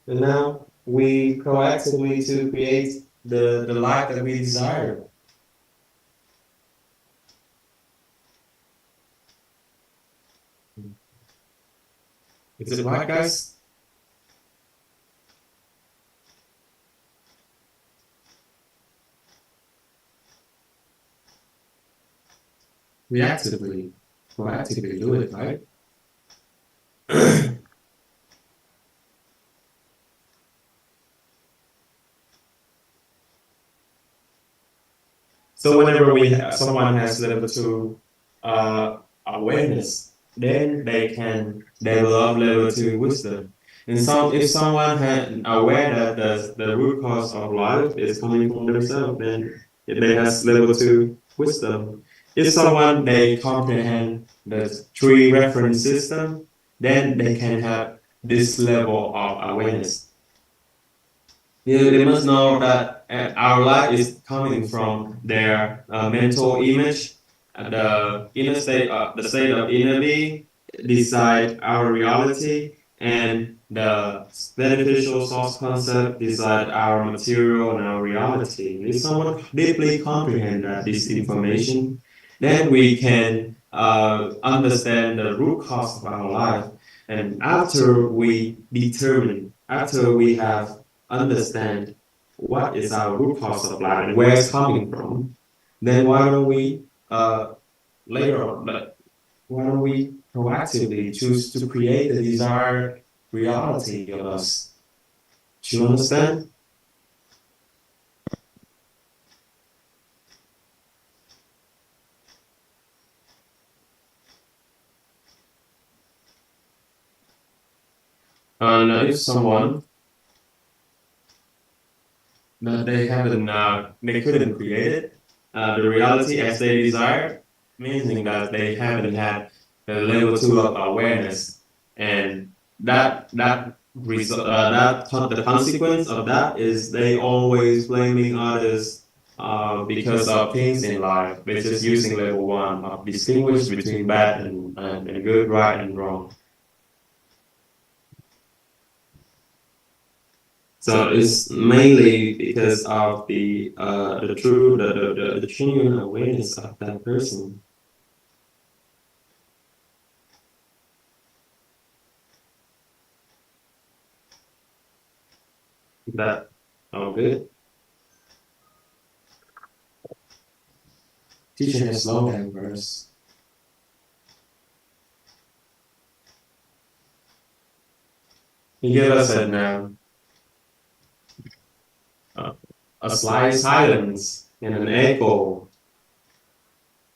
And now we proactively to create the life that we desire. Is it right, guys? Proactively do it, right? So whenever someone has level 2 awareness, then they can develop level 2 wisdom. And if someone had aware that the root cause of life is coming from themselves, then they has level 2 wisdom. If someone they comprehend the three reference system, then they can have this level of awareness. They must know that our life is coming from their mental image, the state of inner being, decide our reality, and the beneficial source concept decide our material and our reality. If someone deeply comprehend this information, then we can understand the root cause of our life. And after we have understand what is our root cause of life and where it's coming from, then why don't we later on, why don't we proactively choose to create the desired reality of us? Do you understand? And if someone that they couldn't create it, the reality as they desire, meaning that they haven't had the level 2 of awareness, and the consequence of that is they always blaming others because of things in life. They're just using level 1 of distinguish between bad and good, right and wrong. So it's mainly because of the genuine awareness of that person. That all good. Teacher has slow down verse. He gave us a slight silence and an echo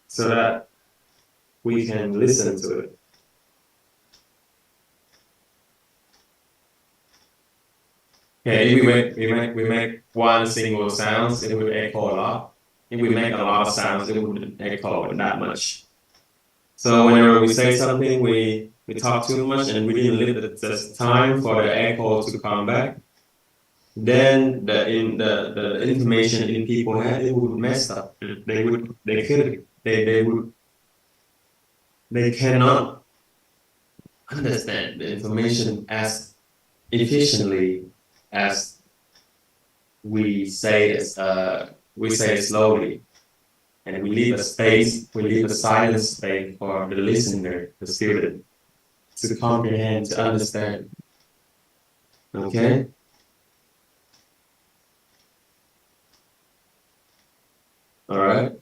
so that we can listen to it. Okay, if we make one single sound, it would echo a lot. If we make a lot of sounds, it wouldn't echo that much. So whenever we say something, we talk too much and we didn't leave the time for the echo to come back, then the information in people's head, it would mess up. They cannot understand the information as efficiently as we say it slowly, and we leave a silent space for the listener, the student, to comprehend, to understand. Okay? All right.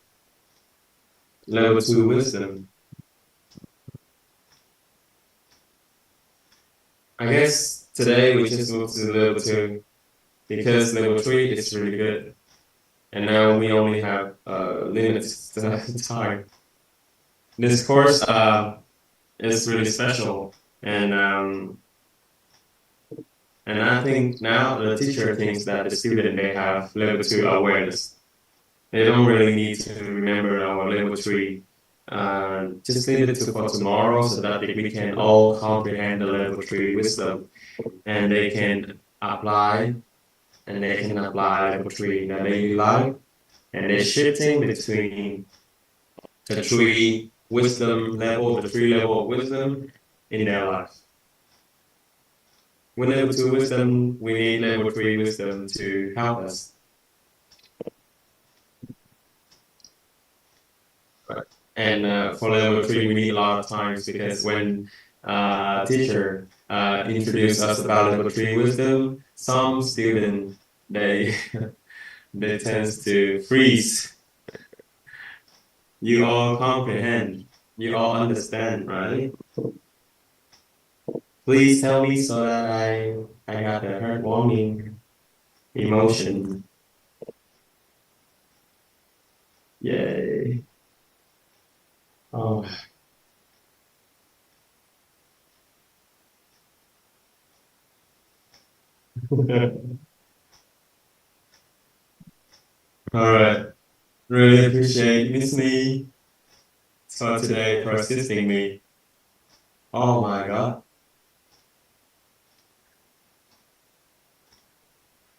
Level 2 wisdom. I guess today we just moved to level 2 because level 3 is really good. And now we only have limited time. This course is really special, and I think now the teacher thinks that the student they have level 2 awareness. They don't really need to remember our level 3. Just leave it for tomorrow so that we can all comprehend the level 3 wisdom, and they can apply level 3 in their daily life, and they're shifting between the 3 wisdom level, the 3 level of wisdom in their lives. With level 2 wisdom, we need level 3 wisdom to help us. And for level 3, we need a lot of times, because when teacher introduce us about level 3 wisdom, some student they they tends to freeze. You all comprehend, you all understand, right? Please tell me so that I got the heartwarming emotion. Yay. Oh. All right. Really appreciate Miss Me for today, for assisting me. Oh my God.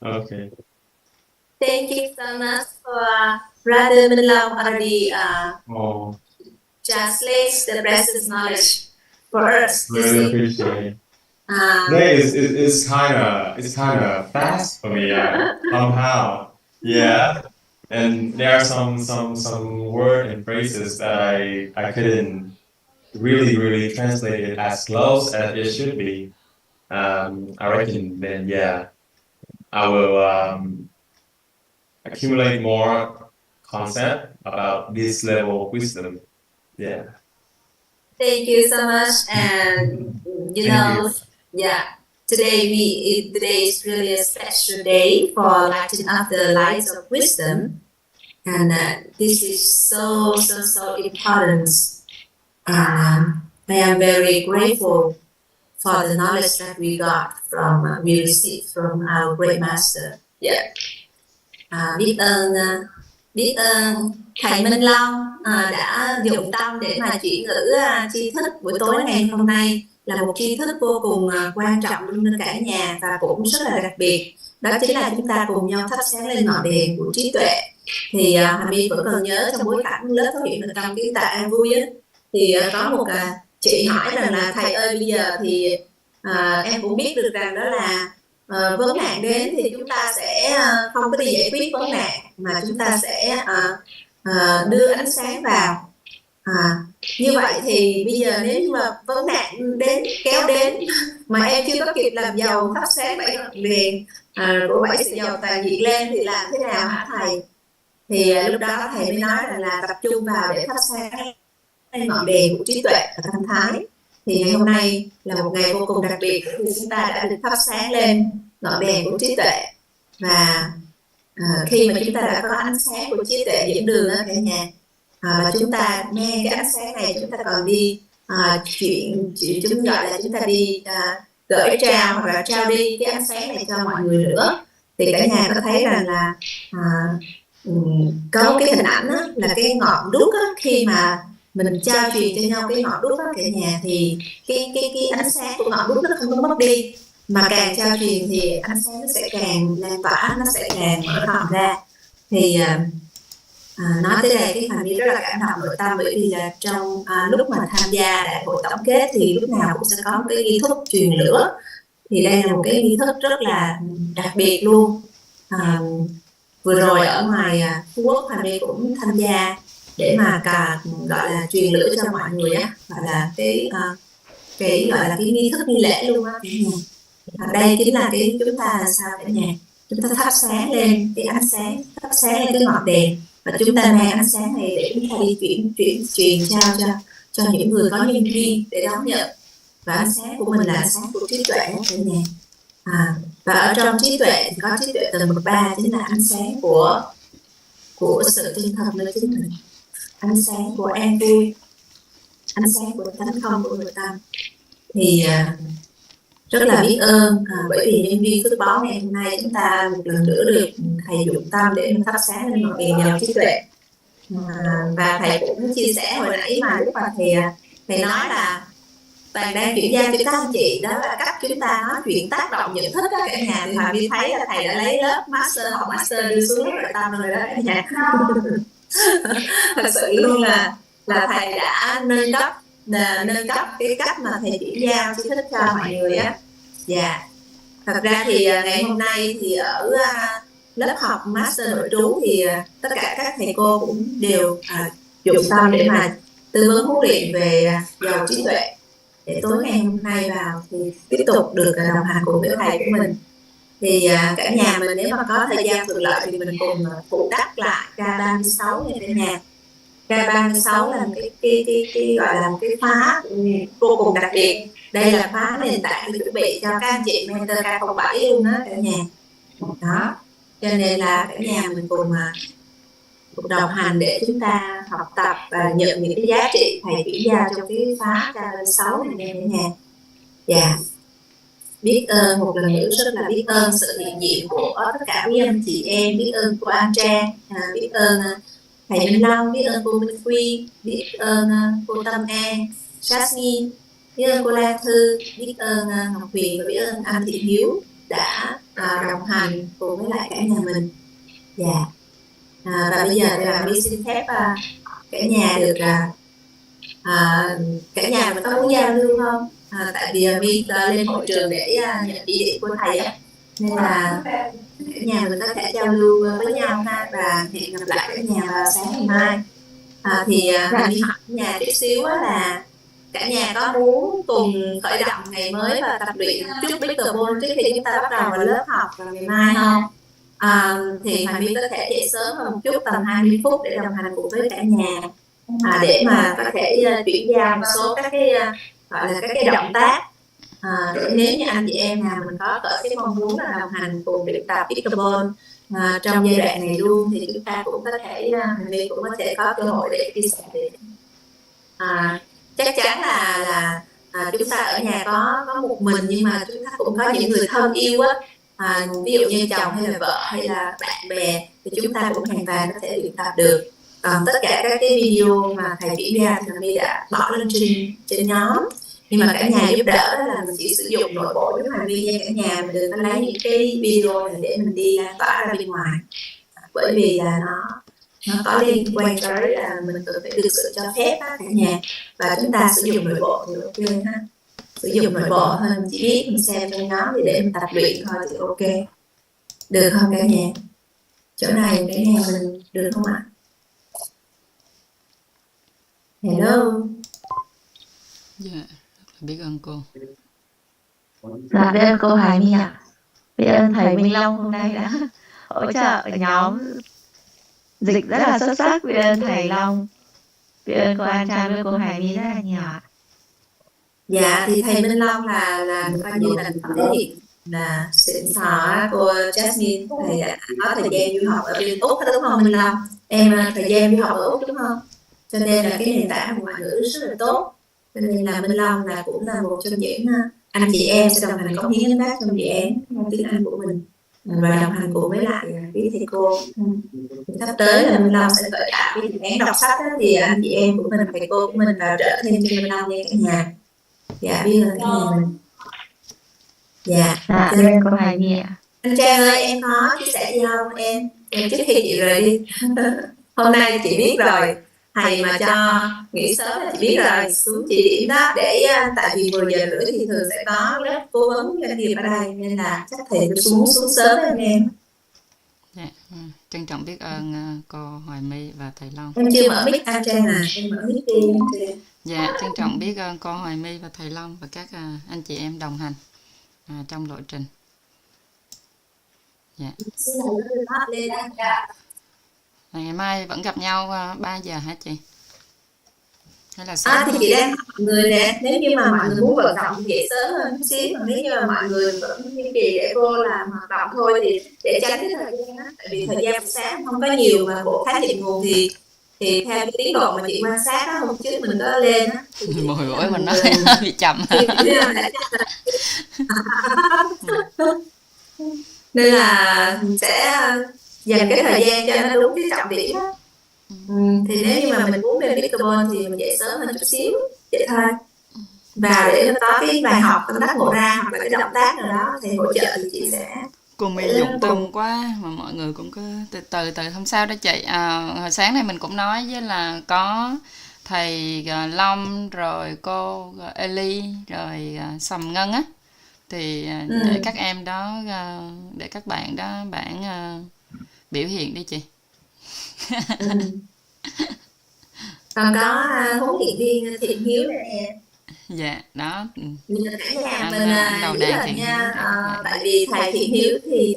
Okay. Thank you so much for Brother Minh Long already Oh, translates the present knowledge for us. You really see. appreciate. Today is kind of fast for me somehow. Yeah. And there are some word and phrases that I couldn't really translate it as close as it should be. I reckon then I will accumulate more concept about this level of wisdom. Yeah. Thank you so much, and you know, today is really a special day for lighting up the lights of wisdom, and this is so important. And I am very grateful for the knowledge that we got from we received from our great master. Yeah. Biết ơn thầy Minh Long đã dụng tâm để mà chuyển ngữ tri thức buổi tối ngày hôm nay, là một tri thức vô cùng quan trọng đối với cả nhà và cũng rất là đặc biệt. Đó chính là chúng ta cùng nhau thắp sáng lên ngọn đèn của trí tuệ. Thì Hà My vẫn còn nhớ trong bối cảnh lớp phát hiện ở trong kiến tạ An Vui á, thì có một chị hỏi rằng là thầy ơi, bây giờ thì em cũng biết được rằng đó là vấn nạn đến thì chúng ta sẽ không có đi giải quyết vấn nạn, mà chúng ta sẽ đưa ánh sáng vào. Như vậy thì bây giờ nếu như mà vấn nạn đến kéo đến mà em chưa có kịp làm dầu thắp sáng 7 ngọn đèn của 7 sợi dầu toàn diện lên thì làm thế nào hả thầy? Thì lúc đó thầy mới nói rằng là tập trung vào để thắp sáng ngọn đèn của trí tuệ và tâm thái. Thì ngày hôm nay là một ngày vô cùng đặc biệt, thì chúng ta đã được thắp sáng lên ngọn đèn của trí tuệ. Và khi mà chúng ta đã có ánh sáng của trí tuệ dẫn đường đó cả nhà, và chúng ta nghe cái ánh sáng này, chúng ta còn đi chuyện chúng gọi là chúng ta đi gửi trao hoặc là trao đi cái ánh sáng này cho mọi người nữa. Thì cả nhà có thấy rằng là có cái hình ảnh đó, là cái ngọn đuốc đó, khi mà mình trao truyền cho nhau cái ngọn đuốc đó cả nhà, thì cái ánh sáng của ngọn đuốc nó không có mất đi, mà càng trao truyền thì ánh sáng nó sẽ càng lan tỏa, nó sẽ càng mở rộng ra. Thì nói tới đây cái Hà My rất là cảm động nội tâm, bởi vì là trong lúc mà tham gia đại hội tổng kết thì lúc nào cũng sẽ có một cái nghi thức truyền lửa. Thì đây là một cái nghi thức rất là đặc biệt luôn. Vừa rồi ở ngoài Phú Quốc, Hà My cũng tham gia để mà gọi là truyền lửa cho mọi người á, gọi là cái gọi là cái nghi thức nghi lễ luôn á cả nhà. Đây chính là cái chúng ta là sao cả nhà, chúng ta thắp sáng lên cái ánh sáng, thắp sáng lên cái ngọn đèn, và chúng ta mang ánh sáng này để chúng ta đi truyền trao cho những người có nhân duyên để đón nhận. Và ánh sáng của mình là ánh sáng của trí tuệ đó cả nhà. Và ở trong trí tuệ thì có trí tuệ tầng bậc 3, chính là ánh sáng của sự chân thật nơi chính mình, ánh sáng của an vui, ánh sáng của tánh không của nội tâm. Thì rất là biết ơn bởi vì nhân viên phước báo ngày hôm nay chúng ta một lần nữa được thầy dụng tâm để thắp sáng lên ngọn đèn giàu trí tuệ. Và thầy cũng chia sẻ hồi nãy mà lúc mà thầy nói là Toàn đang chuyển giao cho các anh chị, đó là cách chúng ta nói chuyện tác động nhận thức đó cả nhà. Thì Hòa My thấy là thầy đã lấy lớp master, học master đưa xuống lớp nội tâm rồi đó cả nhà. Thật sự luôn là là thầy đã nâng cấp cái cách mà thầy chuyển giao tri thức cho mọi người á. Dạ. Thật ra thì ngày hôm nay thì ở lớp học master nội trú thì tất cả các thầy cô cũng đều dụng tâm để mà tư vấn huấn luyện về giàu trí tuệ, để tối ngày hôm nay vào thì tiếp tục được đồng hành cùng với thầy của mình. Thì cả nhà mình nếu mà có thời gian thuận lợi thì mình cùng phụ đắp lại K36 nha cả nhà. K36 là một cái gọi là một cái khóa vô cùng đặc biệt. Đây là khóa nền tảng để chuẩn bị cho các anh chị mentor K07 luôn đó cả nhà. Đó, cho nên là cả nhà mình cùng đồng hành để chúng ta học tập và nhận những cái giá trị thầy chuyển giao trong cái khóa K36 này nha cả nhà. Dạ. Biết ơn một lần nữa, rất là biết ơn sự hiện diện của tất cả quý anh chị em, biết ơn của anh Trang, biết ơn thầy Minh Long, biết ơn cô Minh Quy, biết ơn cô Tâm An, Jasmine, biết ơn cô Lan Thư, biết ơn Ngọc Huyền và biết ơn anh Thị Hiếu đã đồng hành cùng với lại cả nhà mình. Dạ. Và bây giờ thì là My xin phép cả nhà được cả nhà mình có muốn giao lưu không? Tại vì My lên hội trường để nhận địa điểm của thầy á, nên là cả nhà mình có thể giao lưu với nhau ha, và hẹn gặp lại cả nhà vào sáng ngày mai. Thì mình hỏi nhà chút xíu là cả nhà có muốn cùng khởi động ngày mới và tập luyện chút pickleball trước khi chúng ta bắt đầu vào lớp học vào ngày mai không? Thì Hoàng My có thể dậy sớm hơn một chút, tầm 20 phút để đồng hành cùng với cả nhà, để mà có thể chuyển giao một số các cái gọi là các cái động tác, để nếu như anh chị em nào mình có cái mong muốn là đồng hành cùng luyện tập pickleball trong giai đoạn này luôn, thì chúng ta cũng có thể mình cũng có thể có cơ hội để chia sẻ. Chắc chắn là chúng ta ở nhà có một mình, nhưng mà chúng ta cũng có những người thân yêu á, ví dụ như chồng hay là vợ hay là bạn bè, thì chúng ta cũng hoàn toàn có thể luyện tập được. Tất cả các cái video mà thầy chuyển ra thì My đã bỏ lên trên nhóm, nhưng mà cả nhà giúp đỡ đó là mình chỉ sử dụng nội bộ với Hoàng My nha cả nhà, mình đừng có lấy những cái video này để mình đi lan tỏa ra bên ngoài, bởi vì là nó có liên quan tới là mình cần phải được sự cho phép cả nhà, và chúng ta sử dụng nội bộ thì ok ha, sử dụng nội bộ hơn, chỉ biết mình xem trong nhóm thì để mình tập luyện thôi thì ok, được không cả nhà? Chỗ này cả nhà mình được không ạ? Hello. Dạ, biết ơn cô. Dạ, biết ơn cô Hải My ạ. Biết ơn thầy Minh Long hôm nay đã hỗ trợ nhóm dịch rất là xuất sắc. Biết ơn thầy Long, biết ơn cô An Trang, biết ơn cô Hải My rất là nhiều ạ. Dạ, thì thầy Minh Long là coi như là thể hiện là xịn sò. Cô Jasmine, thầy đã có thời gian du học ở bên Úc đúng không Minh Long? Em thời gian du học ở Úc đúng không? Cho nên là cái nền tảng ngoại ngữ rất là tốt. Cho nên là Minh Long là cũng là một trong những anh chị em sẽ đồng hành cống hiến bác trong dự án tiếng Anh của mình, và đồng hành cùng với lại quý thầy cô. Sắp tới là Minh Long sẽ khởi tạo cái dự án đọc sách đó, thì anh chị em của mình, thầy cô của mình vào trợ thêm cho Minh Long nha cả nhà. Dạ, biết ơn cả nhà mình. Dạ, biết ơn cô Hải My ạ. Anh Trang ơi, em có chia sẻ gì không em trước khi chị rời đi? Hôm nay chị biết rồi, thầy mà cho nghỉ sớm là chị biết rồi, xuống chỉ điểm đó để tại vì 10 giờ rưỡi thì thường sẽ có lớp cố vấn doanh nghiệp ở đây, nên là chắc thầy xuống sớm anh em. Dạ, trân trọng biết ơn cô Hoài My và thầy Long. Em chưa mở mic anh Trang em mở mic đi anh Trang. Dạ, trân trọng biết ơn cô Hoài My và thầy Long và các anh chị em đồng hành trong lộ trình. Dạ. Ngày mai vẫn gặp nhau 3 giờ hả chị? Hay là sớm? Thì chị đang hỏi mọi người nè, nếu như mà mọi người muốn vận động thì dậy sớm hơn chút xíu, còn nếu như mà mọi người vẫn như kỳ để cô làm hoạt động thôi thì để tránh cái thời gian đó, tại vì thời gian buổi sáng không có nhiều, mà bộ khái niệm nguồn thì theo cái tiến độ mà chị quan sát đó, hôm trước mình có lên á, mồi ổi mình nói bị chậm. Nên là sẽ dành cái thời gian cho nó đúng cái trọng điểm đó. Thì nếu như mà mình muốn lên pickleball thì mình dậy sớm hơn chút xíu vậy thôi, và để nó có cái bài học tâm đắc ngộ ra, hoặc là cái động tác nào đó thì hỗ trợ thì chị sẽ. Cô My dụng tâm quá mà mọi người cũng cứ từ từ không sao đó chị. Hồi sáng này mình cũng nói với là có thầy Long rồi cô Eli rồi Sầm Ngân á, thì để các em đó, để các bạn đó biểu hiện đi chị. Còn có huấn luyện viên Thiện Hiếu này nè. Dạ đó. Cả nhà Anh mình đầu giữ đàn hình Thiện Hiếu nha. để các bạn. Tại vì thầy Thiện Hiếu thì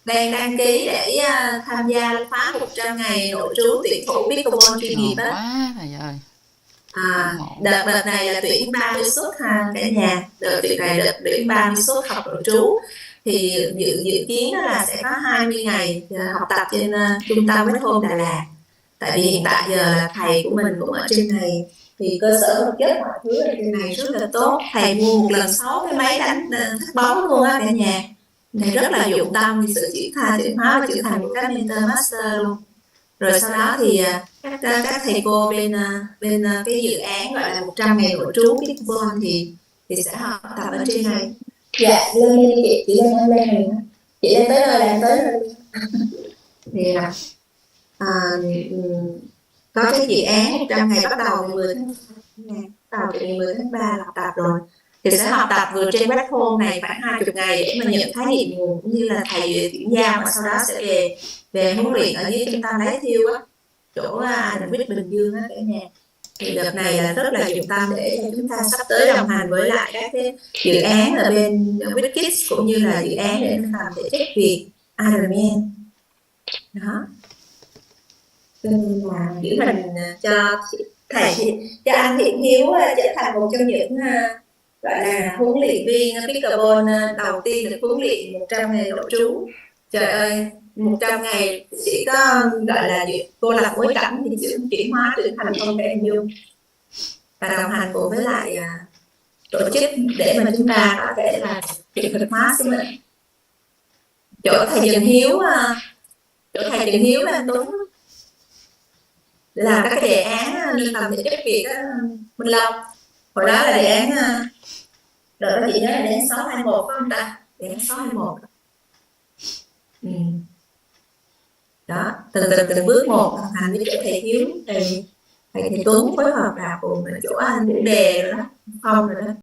đang đăng ký để tham gia khóa 100 ngày nội trú tuyển thủ pickleball chuyên nghiệp á. Quá thầy ơi. Đợt này là tuyển 30 suất ha cả nhà. Đợt này tuyển 30 suất học nội trú. Thì dự kiến là sẽ có 20 ngày học tập trên trung tâm B12 Đà Lạt. Tại vì hiện tại giờ là thầy của mình cũng ở trên này, thì cơ sở vật chất mọi thứ ở trên này rất là tốt. Thầy mua một lần 6 cái máy đánh thắt bóng luôn á cả nhà. Thầy rất là dụng tâm vì sự chuyển hóa và trưởng thành của các mentor master luôn. Rồi sau đó thì các thầy cô bên cái dự án gọi là 100 ngày nội trú pickleball thì sẽ học tập ở trên này. Dạ lên đi chị lên này, chị lên tới nơi là tới nơi. Thì là có cái dự án 100 ngày bắt đầu từ 10 tháng 3 là học tập rồi, thì sẽ học tập vừa trên platform này khoảng 20 ngày để mà nhận khái niệm nguồn cũng như là thầy chuyển giao, và sau đó sẽ về huấn luyện ở dưới trung tâm lái thiêu á, chỗ Quýt Bình Dương á cả nhà. Thì đợt này là rất là dụng tâm để cho chúng ta sắp tới đồng hành với lại các cái dự án ở bên Quýt Kids cũng như là dự án để làm để check việc Ironman đó. Cho nên là giữ mình cho anh Thiện Hiếu trở thành một trong những gọi là huấn luyện viên pickleball đầu tiên được huấn luyện 100 ngày nội trú. Trời ơi, 100 ngày chỉ có gọi là cô lập bối cảnh thì chuyển hóa trưởng thành không thể hình dung, và đồng hành cùng với lại tổ chức để mà chúng ta có thể là hiện thực hóa sinh mệnh. Chỗ thầy Trần Hiếu là đúng làm các cái đề án nâng tầm thể chất Việt á Minh Long. Hồi đó là đề án đợt đó chị nhớ là đề án 621 phải không ta? Đề án 621. Đó, từng bước một hoàn thành với chỗ thầy Hiếu, thầy Tuấn phối hợp là cùng chỗ anh chủ đề rồi đó, không rồi đó.